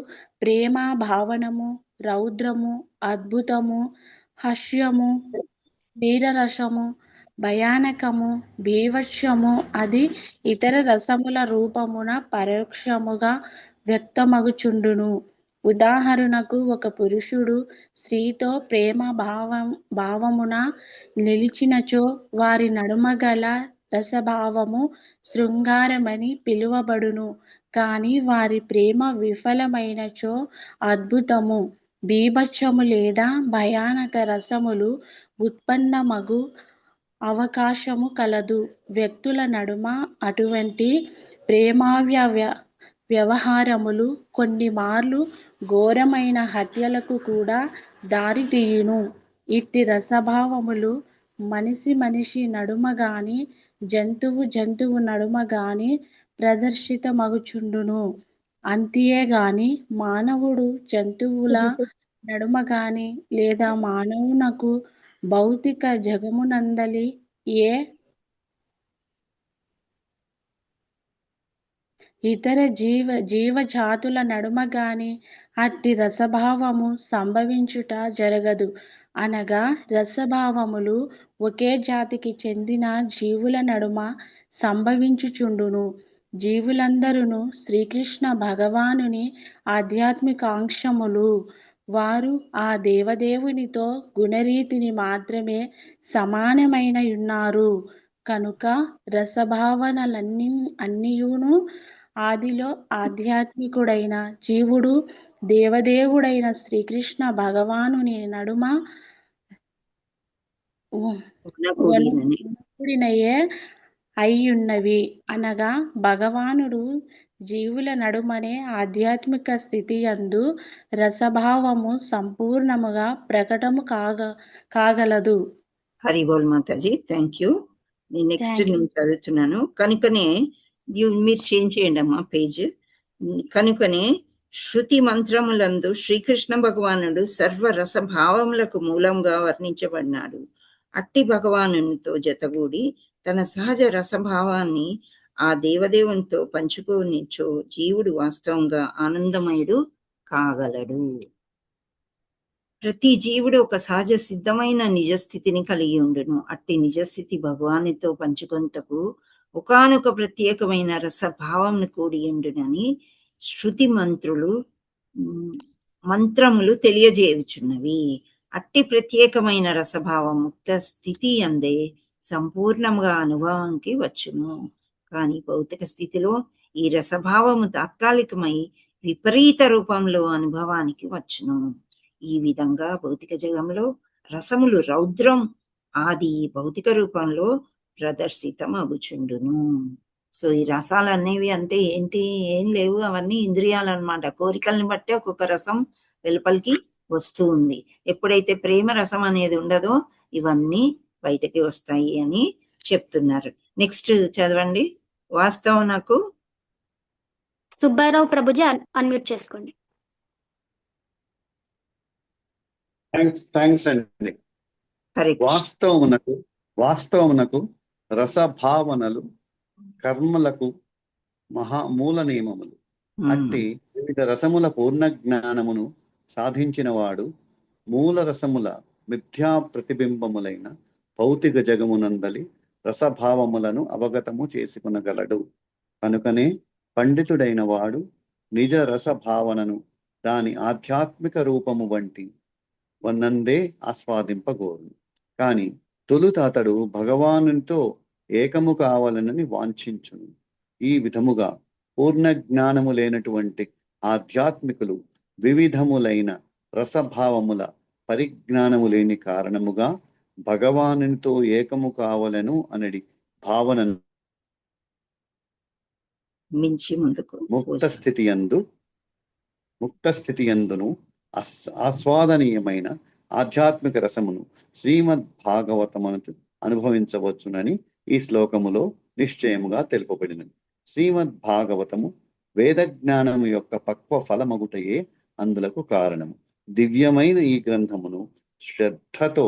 ప్రేమ భావనము, రౌద్రము, అద్భుతము, హాస్యము, వీరరసము, భయానకము, బీభత్సము అది ఇతర రసముల రూపమున పరోక్షముగా వ్యక్తమగుచుండును. ఉదాహరణకు ఒక పురుషుడు స్త్రీతో ప్రేమ భావమున నిలిచినచో వారి నడుమ గల రసభావము శృంగారమని పిలువబడును. కానీ వారి ప్రేమ విఫలమైనచో అద్భుతము, బీభత్సము లేదా భయానక రసములు ఉత్పన్నమగు అవకాశము కలదు. వ్యక్తుల నడుమ అటువంటి వ్యవహారములు కొన్ని మార్లు ఘోరమైన హత్యలకు కూడా దారితీయును. ఇట్టి రసభావములు మనిషి నడుమ గాని జంతువు నడుమ గాని ప్రదర్శితమగుచుండును. అంతేగాని మానవుడు జంతువుల నడుమ గాని లేదా మానవునకు భౌతిక జగమునందలి ఏ ఇతర జీవజాతుల నడుమ గాని అట్టి రసభావము సంభవించుట జరగదు. అనగా రసభావములు ఒకే జాతికి చెందిన జీవుల నడుమ సంభవించుచుండును. జీవులందరూ శ్రీకృష్ణ భగవానుని ఆధ్యాత్మికాంశములు. వారు ఆ దేవదేవునితో గుణరీతిని మాత్రమే సమానమైనయున్నారు. కనుక రసభావనలన్నీయును ఆదిలో ఆధ్యాత్మికుడైన జీవుడు దేవదేవుడైన శ్రీకృష్ణ భగవానుని నడుమ గుణకుడినయే అయ్యున్నవి అనగా భగవానుడు జీవుల నడుమనే ఆధ్యాత్మిక స్థితి యందు రసభావము సంపూర్ణముగా ప్రకటము కాగలదు. హరి బోల్ మాతాజీ, థ్యాంక్ యూ. నేను నెక్స్ట్ థ్యాంక్ యూ. నేను చదువుతున్నాను. కనుకనే మీరు చేంజ్ చేయండి అమ్మా పేజ్. కనుకనే శృతి మంత్రములందు శ్రీకృష్ణ భగవానుడు సర్వరస భావములకు మూలంగా వర్ణించబడినాడు. అట్టి భగవానునితో జతగూడి తన సహజ రసభావాన్ని ఆ దేవదేవునితో పంచుకోనిచో జీవుడు వాస్తవంగా ఆనందమయుడు కాగలడు. ప్రతి జీవుడు ఒక సహజ సిద్ధమైన నిజస్థితిని కలిగి ఉండును. అట్టి నిజస్థితి భగవానితో పంచుకొనుటకు ఒకానొక ప్రత్యేకమైన రసభావంను కూడి ఉండునని శృతి మంత్రములు తెలియజేయుచున్నవి. అట్టి ప్రత్యేకమైన రసభావం ముక్త స్థితి అందే సంపూర్ణంగా అనుభవానికి వచ్చును. కానీ భౌతిక స్థితిలో ఈ రసభావము తాత్కాలికమై విపరీత రూపంలో అనుభవానికి వచ్చును. ఈ విధంగా భౌతిక జగంలో రసములు రౌద్రం ఆది భౌతిక రూపంలో ప్రదర్శితం అగుచుండును. సో ఈ రసాలు అనేవి అంటే ఏంటి? ఏం లేవు, అవన్నీ ఇంద్రియాలు అన్నమాట. కోరికల్ని బట్టి ఒక్కొక్క రసం వెలుపలికి వస్తూ ఉంది. ఎప్పుడైతే ప్రేమ రసం అనేది ఉండదో ఇవన్నీ బయటకి వస్తాయి అని చెప్తున్నారు. నెక్స్ట్ చదవండి. వాస్తవం నాకు సుబ్బారావు ప్రభుజీ అన్మ్యూట్ చేసుకోండి. థ్యాంక్స్ అండి. వాస్తవమునకు రసభావనలు కర్మలకు మూల నియమములు. అట్టి వివిధ రసముల పూర్ణ జ్ఞానమును సాధించిన వాడు మూల రసముల మిథ్యా ప్రతిబింబములైన భౌతిక జగమునందలి రసభావములను అవగతము చేసుకునగలడు. కనుకనే పండితుడైన వాడు నిజ రసభావనను దాని ఆధ్యాత్మిక రూపము వంటి వన్నందే ఆస్వాదింపగోరు. కాని తొలుత అతడు భగవానునితో ఏకము కావాలనని వాంఛించును. ఈ విధముగా పూర్ణ జ్ఞానము లేనటువంటి ఆధ్యాత్మికులు వివిధములైన రసభావముల పరిజ్ఞానము లేని కారణముగా భగవానునితో ఏకము కావలను అనడి భావనను మించి ముందుకు ముక్త స్థితి యందును ఆస్వాదనీయమైన ఆధ్యాత్మిక రసమును శ్రీమద్ భాగవతమును అనుభవించవచ్చునని ఈ శ్లోకములో నిశ్చయముగా తెలుపబడినది. శ్రీమద్ భాగవతము వేద జ్ఞానము యొక్క పక్వ ఫలమగుటయే అందులకు కారణము. దివ్యమైన ఈ గ్రంథమును శ్రద్ధతో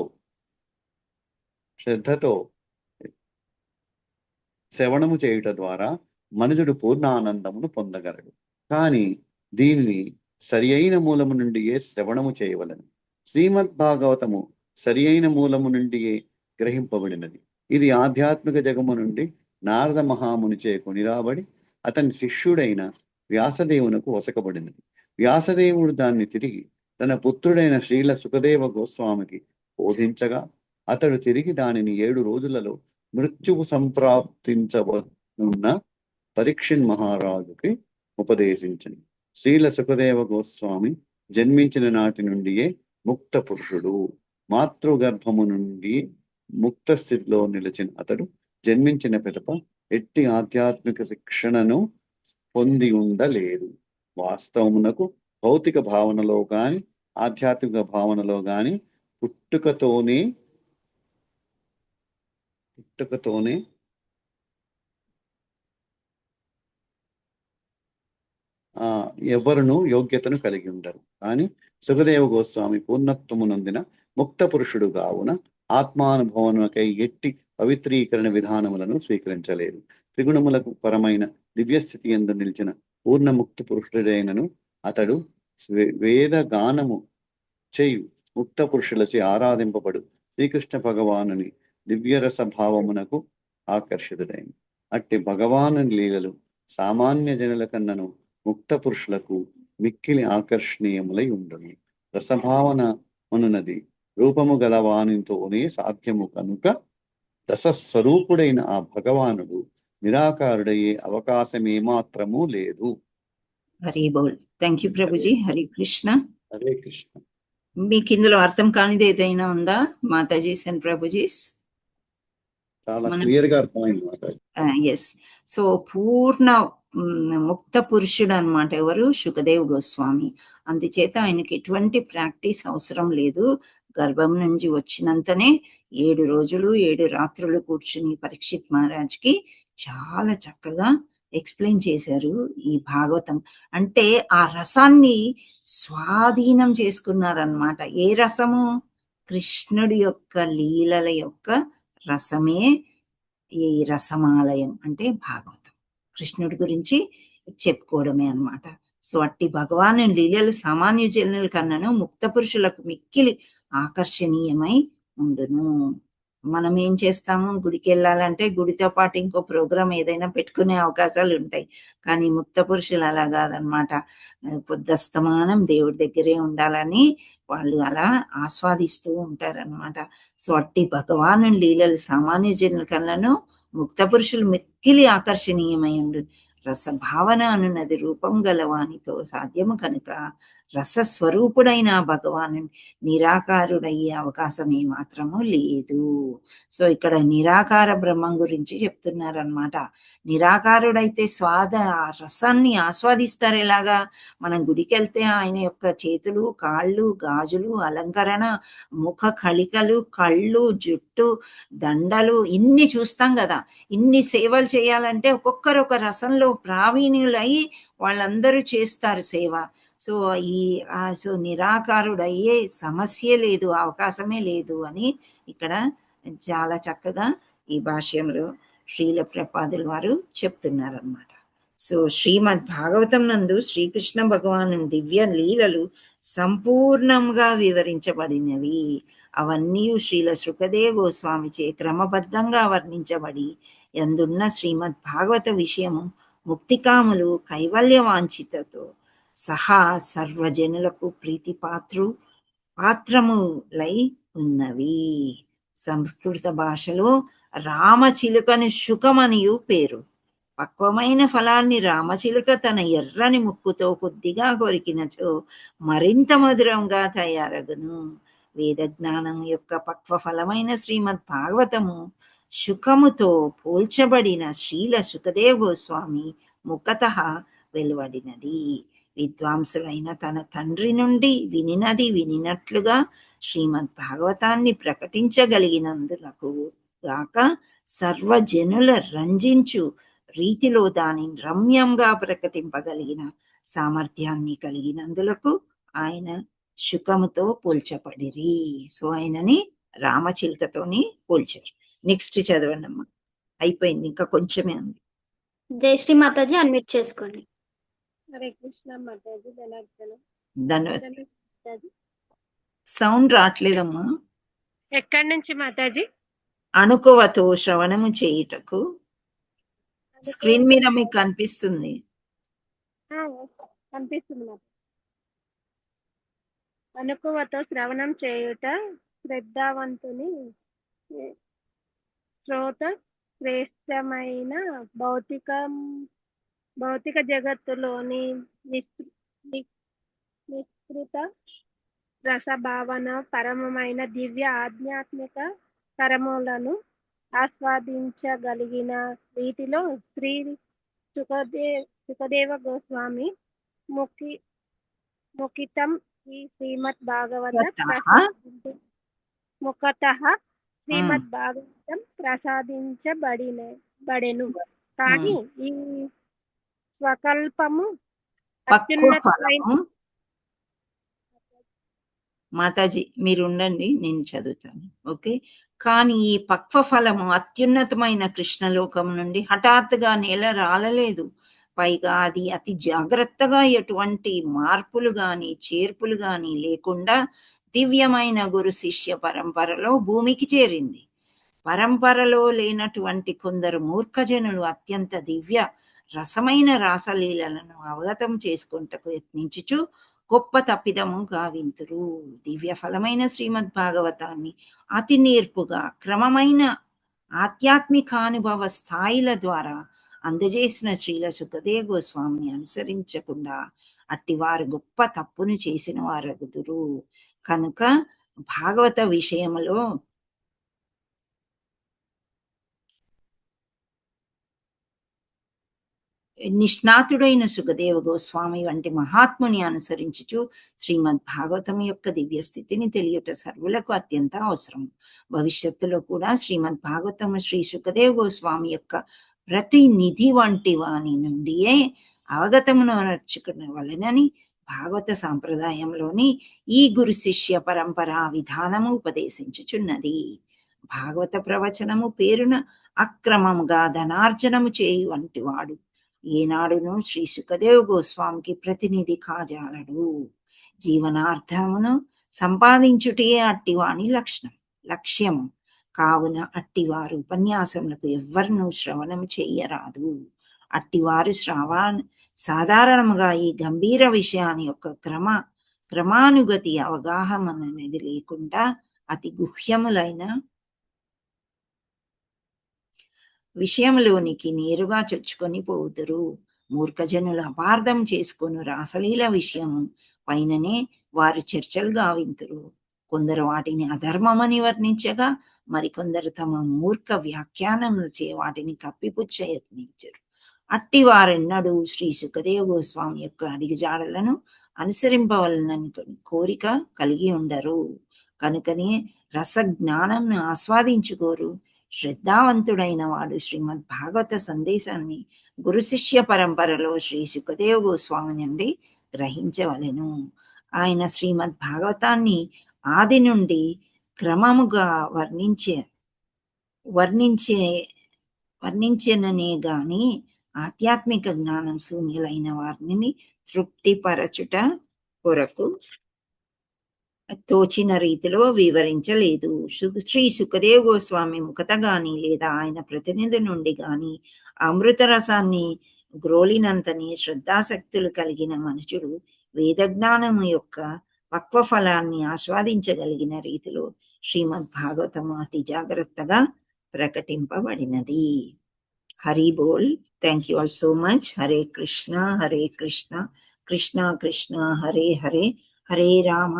శ్రవణము చేయుట ద్వారా మనుషుడు పూర్ణ ఆనందమును పొందగలడు. కానీ దీనిని సరి అయిన మూలము నుండియే శ్రవణము చేయవలను. శ్రీమద్ భాగవతము సరి అయిన మూలము నుండియే గ్రహింపబడినది. ఇది ఆధ్యాత్మిక జగము నుండి నారద మహామునిచే కొనిరాబడి అతని శిష్యుడైన వ్యాసదేవునకు వసకబడినది. వ్యాసదేవుడు దాన్ని తిరిగి తన పుత్రుడైన శ్రీల సుఖదేవ గోస్వామికి బోధించగా అతడు తిరిగి దానిని 7 రోజులలో మృత్యువు సంప్రాప్తించబడున్న పరీక్షిన్ మహారాజుకి ఉపదేశించింది. శ్రీల సుఖదేవ గోస్వామి జన్మించిన నాటి నుండియే ముక్త పురుషుడు. మాతృగర్భము నుండి ముక్త స్థితిలో నిలిచిన అతడు జన్మించిన పిదప ఎట్టి ఆధ్యాత్మిక శిక్షణను పొంది ఉండలేదు. వాస్తవమునకు భౌతిక భావనలో గాని ఆధ్యాత్మిక భావనలో గాని పుట్టుకతోనే ఎవరును యోగ్యతను కలిగి ఉండరు. కానీ సుఖదేవ గోస్వామి పూర్ణత్వము నొందిన ముక్త పురుషుడు కావున ఆత్మానుభవమునకై ఎట్టి పవిత్రీకరణ విధానములను స్వీకరించలేదు. త్రిగుణములకు పరమైన దివ్యస్థితి యందు నిలిచిన పూర్ణముక్త పురుషుడైనను అతడు వేదగానము చేయు ముక్త పురుషులచే ఆరాధింపబడు శ్రీకృష్ణ భగవానుని దివ్యరస భావమునకు ఆకర్షితుడైన. అట్టి భగవాను లీలలు సామాన్య జనుల కన్నను ముక్త పురుషులకు మిక్కిలి ఆకర్షణీయములై ఉండును. రసభావన అనున్నది రూపము గలవానితోనే సాధ్యము కనుక రసస్వరూపుడైన ఆ భగవానుడు నిరాకారుడయ్యే అవకాశమేమాత్రము లేదు. హరి బోల్. Thank you Prabhuji. హరి కృష్ణ. హరే కృష్ణ. మీకు ఇందులో అర్థం కానిది ఏదైనా ఉందా మాతాజీస్ అండ్ ప్రభుజీస్? చాలా మనం క్లియర్ గా అర్థమైంది మాతాజీ. ఎస్. సో పూర్ణ ముక్త పురుషుడు అనమాట ఎవరు? శుకదేవ్ గోస్వామి. అందుచేత ఆయనకి ఎటువంటి ప్రాక్టీస్ అవసరం లేదు. గర్భం నుంచి వచ్చినంతనే 7 రోజులు 7 రాత్రులు కూర్చుని పరీక్షిత్ మహారాజ్కి చాలా చక్కగా ఎక్స్ప్లెయిన్ చేశారు ఈ భాగవతం. అంటే ఆ రసాన్ని స్వాధీనం చేసుకున్నారనమాట. ఏ రసము? కృష్ణుడి యొక్క లీలల యొక్క రసమే ఈ రసమాలయం అంటే భాగవతం. కృష్ణుడి గురించి చెప్పుకోవడమే అన్నమాట. సో అట్టి భగవాను లీలలు సామాన్య జనుల కన్నను ముక్త పురుషులకు మిక్కిలి ఆకర్షణీయమై ఉండును. మనం ఏం చేస్తాము? గుడికి వెళ్ళాలంటే గుడితో పాటు ఇంకో ప్రోగ్రాం ఏదైనా పెట్టుకునే అవకాశాలు ఉంటాయి. కానీ ముక్త పురుషులు అలా కాదనమాట. పొద్దస్తమానం దేవుడి దగ్గరే ఉండాలని వాళ్ళు అలా ఆస్వాదిస్తూ ఉంటారనమాట. సో అట్టి భగవాను లీలలు సామాన్య జనుల కళ్ళను ముక్త పురుషులు మిక్కిలి ఆకర్షణీయమై ఉండు. రసభావన అనున్నది రూపం గలవానితో సాధ్యము కనుక రసస్వరూపుడైన భగవాను నిరాకారుడయ్యే అవకాశం ఏమాత్రము లేదు. సో ఇక్కడ నిరాకార బ్రహ్మం గురించి చెప్తున్నారనమాట. నిరాకారుడైతే రసాన్ని ఆస్వాదిస్తారు ఎలాగా? మనం గుడికి వెళ్తే ఆయన యొక్క చేతులు, కాళ్ళు, గాజులు, అలంకరణ, ముఖ కళికలు, కళ్ళు, జుట్టు, దండలు ఇన్ని చూస్తాం కదా. ఇన్ని సేవలు చేయాలంటే ఒక్కొక్కరు ఒక రసంలో ప్రావీణ్యులై వాళ్ళందరూ చేస్తారు సేవ. సో సో నిరాకారుడయ్యే సమస్య లేదు, అవకాశమే లేదు అని ఇక్కడ చాలా చక్కగా ఈ భాష్యంలో శ్రీల ప్రపాదుల వారు చెప్తున్నారన్నమాట. సో శ్రీమద్ భాగవతం నందు శ్రీకృష్ణ భగవాను దివ్య లీలలు సంపూర్ణంగా వివరించబడినవి. అవన్నీ శ్రీల శుకదేవ గోస్వామిచే క్రమబద్ధంగా వర్ణించబడి ఎందున్న శ్రీమద్ భాగవత విషయము ముక్తికాములు కైవల్య వాంఛితతో సహా సర్వజనులకు ప్రీతి పాత్రములై ఉన్నవి. సంస్కృత భాషలో రామచిలుకని శుకమనియు పేరు. పక్వమైన ఫలాన్ని రామచిలుక తన ఎర్రని ముక్కుతో కొద్దిగా కొరికినచో మరింత మధురంగా తయారగును. వేద జ్ఞానం యొక్క పక్వ ఫలమైన శ్రీమద్ భాగవతము శుకముతో పోల్చబడిన శ్రీల శుకదేవ గోస్వామి ముఖతః వెలువడినది. విద్వాంసులైన తన తండ్రి నుండి వినినట్లుగా శ్రీమద్ భాగవతాన్ని ప్రకటించగలిగినందులకు గాక సర్వజనుల రంజించు రీతిలో దానిని రమ్యంగా ప్రకటింపగలిగిన సామర్థ్యాన్ని కలిగినందులకు ఆయన శుకముతో పోల్చబడిరి. సో ఆయనని రామచిలుకతోని పోల్చారు. నెక్స్ట్ చదవండి అమ్మా. అయిపోయింది, ఇంకా కొంచెమే ఉంది. జయశ్రీ మాతాజీ అన్మ్యూట్ చేసుకోండి. హరే కృష్ణ మాతాజీ. ధన్యవాదాలు. సౌండ్ రావట్లేదమ్మా. ఎక్కడి నుంచి మాతాజీ? అనుకోవతో శ్రవణము చేయుటకు. స్క్రీన్ మీద మీకు కనిపిస్తుంది. కనిపిస్తుంది మాకు. అనుకువతో శ్రవణం చేయుట శ్రద్ధావంతుని శ్రోత శ్రేష్టమైన భౌతిక జగత్తులోని నిష్కృత రసభావన పరమమైన దివ్య ఆధ్యాత్మిక కరములను ఆస్వాదించగలిగిన రీతిలో శ్రీ శుకదేవ గోస్వామి ముఖితం ఈ శ్రీమద్ భాగవత ముఖతః శ్రీమద్ భాగవతం ప్రసాదించబడెను. కానీ ఈ స్వకల్పము మాతాజీ మీరు ఉండండి, నేను చదువుతాను. ఓకే. కానీ ఈ పక్వ ఫలము అత్యున్నతమైన కృష్ణలోకం నుండి హఠాత్తుగా నేల రాలలేదు. పైగా అది అతి జాగ్రత్తగా ఎటువంటి మార్పులు గాని చేర్పులు గాని లేకుండా దివ్యమైన గురు శిష్య పరంపరలో భూమికి చేరింది. పరంపరలో లేనటువంటి కొందరు మూర్ఖజనులు అత్యంత దివ్య రసమైన రాసలీలను అవగతం చేసుకుంటకు యత్నించుచు గొప్ప తప్పిదము గావింతురు. దివ్య ఫలమైన శ్రీమద్ భాగవతాన్ని అతి నేర్పుగా క్రమమైన ఆధ్యాత్మికానుభవ స్థాయిల ద్వారా అందజేసిన శ్రీల శుకదేవ గోస్వామిని అనుసరించకుండా అట్టివారు గొప్ప తప్పును చేసిన వారగుదురు. కనుక భాగవత విషయంలో నిష్ణాతుడైన సుఖదేవ గోస్వామి వంటి మహాత్ముని అనుసరించుచు శ్రీమద్ భాగవతం యొక్క దివ్య స్థితిని తెలియట సర్వులకు అత్యంత అవసరం. భవిష్యత్తులో కూడా శ్రీమద్ భాగవతం శ్రీ సుఖదేవ గోస్వామి యొక్క ప్రతినిధి వంటి వాని నుండియే అవగతమును నర్చుకునవలెనని భాగవత సాంప్రదాయంలోని ఈ గురు శిష్య పరంపరా విధానము ఉపదేశించుచున్నది. భాగవత ప్రవచనము పేరున అక్రమముగా ధనార్జనము చేయు వంటి వాడు ఏనాడును శ్రీ సుఖదేవ్ గోస్వామికి ప్రతినిధి కాజాలడు. జీవనార్థమును సంపాదించుటే అట్టివాణి లక్ష్యము కావున అట్టివారు ఉపన్యాసములకు ఎవ్వరును శ్రవణం చెయ్యరాదు. అట్టివారు సాధారణముగా ఈ గంభీర విషయాన్ని యొక్క క్రమానుగతి అవగాహన అనేది లేకుండా అతి గుహ్యములైన విషయంలోనికి నేరుగా చొచ్చుకొని పోదురు. మూర్ఖజనులు అపార్థం చేసుకొని రాసలీల విషయము పైననే వారు చర్చలు గావింతురు. కొందరు వాటిని అధర్మమని వర్ణించగా మరికొందరు తమ మూర్ఖ వ్యాఖ్యానములచే వాటిని కప్పిపుచ్చ యత్నించరు. అట్టి వారెన్నడూ శ్రీ సుఖదేవ గోస్వామి యొక్క అడిగిజాడలను అనుసరింపవలనని కోరిక కలిగి ఉండరు. కనుకనే రసజ్ఞానంను ఆస్వాదించుకోరు. శ్రద్ధావంతుడైన వాడు శ్రీమద్ భాగవత సందేశాన్ని గురు శిష్య పరంపరలో శ్రీ సుఖదేవ గోస్వామి నుండి గ్రహించవలెను. ఆయన శ్రీమద్ భాగవతాన్ని ఆది నుండి క్రమముగా వర్ణించననే గాని ఆధ్యాత్మిక జ్ఞానం శూన్యులైన వారిని తృప్తిపరచుట కొరకు తోచిన రీతిలో వివరించలేదు. శ్రీ సుఖదేవ్ గోస్వామి ముఖత గాని లేదా ఆయన ప్రతినిధి నుండి గాని అమృత రసాన్ని గ్రోలినంతని శ్రద్ధాశక్తులు కలిగిన మనుషుడు వేదజ్ఞానము యొక్క పక్వ ఫలాన్ని ఆస్వాదించగలిగిన రీతిలో శ్రీమద్ భాగవతము అతి జాగ్రత్తగా ప్రకటింపబడినది. హరి బోల్. Thank you all so much. Hare Krishna Krishna Krishna Hare Hare, Hare Rama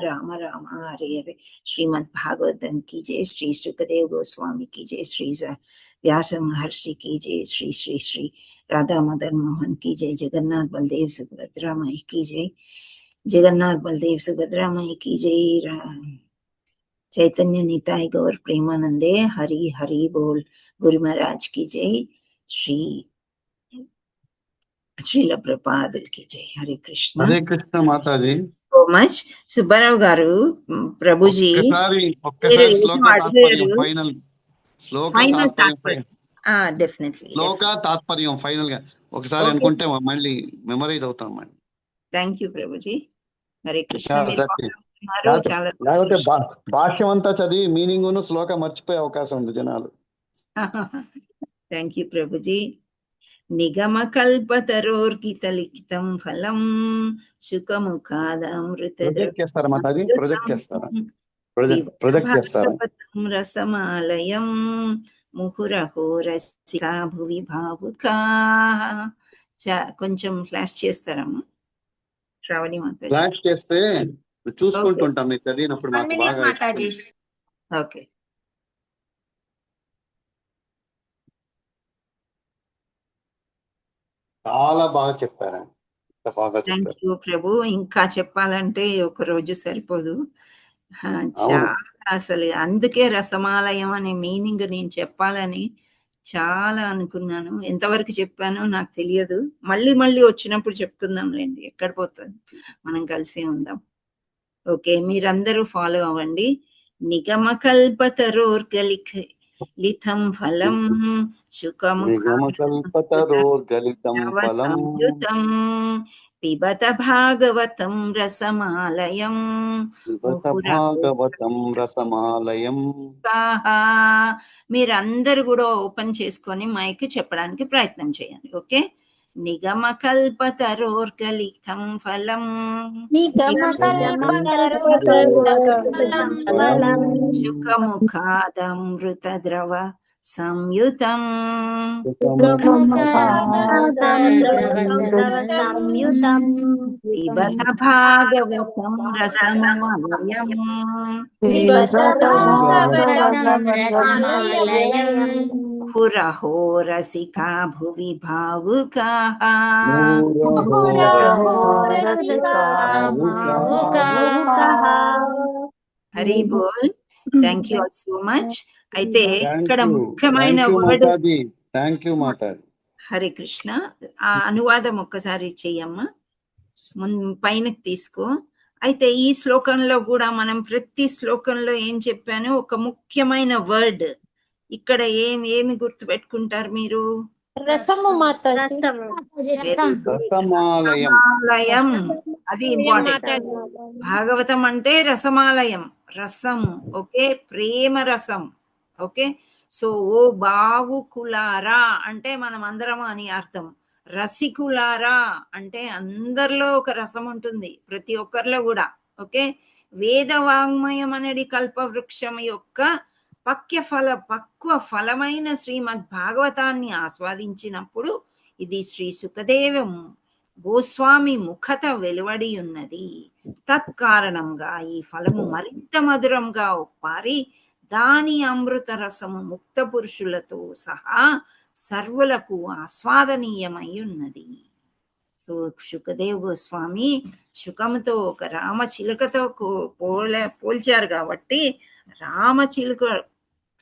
Rama Rama Hare Hare. Srimad Bhagavatam की जय. श्री सुखदेव गोस्वामी की जय. श्री व्यास महर्षि की जय. श्री श्री श्री राधा मदन मोहन की जय. जगन्नाथ बलदेव सुभद्रा माई की जय. जगन्नाथ बलदेव सुभद्रा माई की जय. चैतन्य निताय गौर प्रेमानंदे हरि हरि बोल. गुरु महाराज की जय. శ్రీల ప్రభుపాదులకి జై. హరే కృష్ణ. హరే కృష్ణ మాతాజీ. So much. సుబ్బారావు గారు, ప్రభుజీ తాత్పర్యం ఫైనల్ గా ఒకసారి అనుకుంటే మళ్ళీ మెమరైజ్ అవుతాం. Thank you Prabhuji. హరే కృష్ణ. లేకపోతే భాష్యం అంతా చదివి మీనింగ్ శ్లోక మర్చిపోయే అవకాశం ఉంది జనాలు. Thank you Prabhuji. నిగమకల్పతరోర్కితలిఖితం ఫలం సుఖముఖాదమృతం రసమాలయం ముహురహో రసికా భువి భావుకా. కొంచెం ఫ్లాష్ చేస్తారమ్మా శ్రావణి మాత? ఫ్లాష్ చేస్తే చూసుకుంటుంటాం మీరు చదివినప్పుడు మాకు బాగా. ఓకే. చాలా బాగా చెప్పారు. థ్యాంక్ యూ ప్రభు. ఇంకా చెప్పాలంటే ఒక రోజు సరిపోదు. చాలా అసలు అందుకే రసమాలయం అనే మీనింగ్ నేను చెప్పాలని చాలా అనుకున్నాను. ఎంతవరకు చెప్పానో నాకు తెలియదు. మళ్ళీ వచ్చినప్పుడు చెప్తుందాం లేండి. ఎక్కడ పోతుంది, మనం కలిసి ఉందాం. ఓకే, మీరందరూ ఫాలో అవ్వండి. నిగమకల్పతరోర్గలితం ఫలం సుఖముఖాదమృతం పిబత భాగవతం రసమాలయం. మీరందరూ కూడా ఓపెన్ చేసుకొని మైక్ చెప్పడానికి ప్రయత్నం చేయండి. ఓకే. నిగమకల్పతరోర్గలితం ఫలం సుఖముఖాదమృత ద్రవ సంయుతం పిబత భాగవతం రసమాలయం ముహురహో రసికా భువి భావుకాః హరి బోల్. Thank you all so much. అయితే ఇక్కడ ముఖ్యమైన వర్డ్ థ్యాంక్ యూ మాతాజీ. హరే కృష్ణ. ఆ అనువాదం ఒక్కసారి చెయ్యమ్మా, పైనకి తీసుకో. అయితే ఈ శ్లోకంలో కూడా మనం ప్రతి శ్లోకంలో ఏం చెప్పాను, ఒక ముఖ్యమైన వర్డ్ ఇక్కడ ఏమి గుర్తు పెట్టుకుంటారు మీరు? రసము మాతాజీ. రసమాలయం. అది ఇంపార్టెంట్. భాగవతం అంటే రసమాలయం, రసము. ఓకే, ప్రేమ రసం. ఓకే, సో ఓ బావుకులారా అంటే మనం అందరం అని అర్థం. రసికులారా అంటే అందరిలో ఒక రసం ఉంటుంది, ప్రతి ఒక్కరిలో కూడా. ఓకే, వేద వాంగ్మయం అనేది కల్పవృక్షం యొక్క పక్వ ఫలమైన శ్రీమద్ భాగవతాన్ని ఆస్వాదించినప్పుడు ఇది శ్రీ సుఖదేవ గోస్వామి ముఖత వెలువడి ఉన్నది. తత్కారణంగా ఈ ఫలము మరింత మధురంగా ఒప్పారి దాని అమృత రసము ముక్త పురుషులతో సహా సర్వులకు ఆస్వాదనీయమై ఉన్నది. సో సుఖదేవ్ గోస్వామి శుకముతో ఒక రామచిలుకతో పోల్చారు కాబట్టి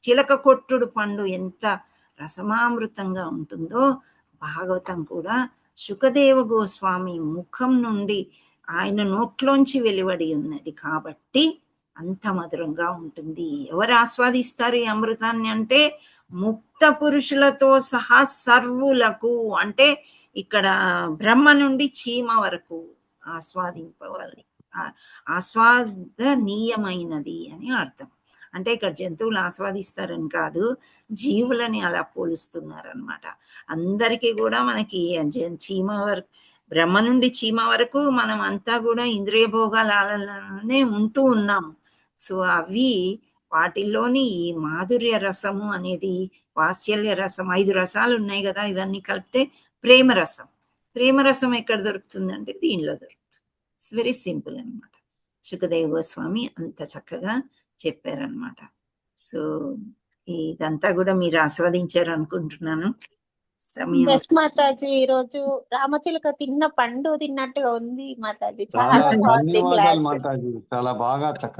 చిలక కొట్టుడు పండు ఎంత రసమామృతంగా ఉంటుందో భాగవతం కూడా శుకదేవ గోస్వామి ముఖం నుండి ఆయన నోట్లోంచి వెలువడి ఉన్నది కాబట్టి అంత మధురంగా ఉంటుంది. ఎవరు ఆస్వాదిస్తారు ఈ అమృతాన్ని అంటే ముక్త పురుషులతో సహా సర్వులకు, అంటే ఇక్కడ బ్రహ్మ నుండి చీమ వరకు ఆస్వాదనీయమైనది అని అర్థం. అంటే ఇక్కడ జంతువులు ఆస్వాదిస్తారని కాదు, జీవులని అలా పోలుస్తున్నారనమాట. అందరికీ కూడా మనకి చీమ వరకు, బ్రహ్మ నుండి చీమ వరకు మనం అంతా కూడా ఇంద్రియ భోగాలనే ఉంటూ ఉన్నాము. సో అవి వాటిల్లోని ఈ మాధుర్య రసము అనేది, వాత్సల్య రసం, 5 రసాలు ఉన్నాయి కదా, ఇవన్నీ కలిపితే ప్రేమ రసం. ప్రేమ రసం ఎక్కడ దొరుకుతుందంటే దీనిలో దొరుకుతుంది. ఇట్స్ వెరీ సింపుల్ అనమాట. సుఖదేవ గోస్వామి అంత చక్కగా చెప్పారనమాట. సో ఇదంతా కూడా మీరు ఆస్వాదించారు అనుకుంటున్నాను. మాతాజీ ఈ రోజు రామచిలుక తిన్న పండు తిన్నట్టుగా ఉంది మాతాజీ. చాలా ధన్యవాదాలు మాతాజీ, చాలా బాగా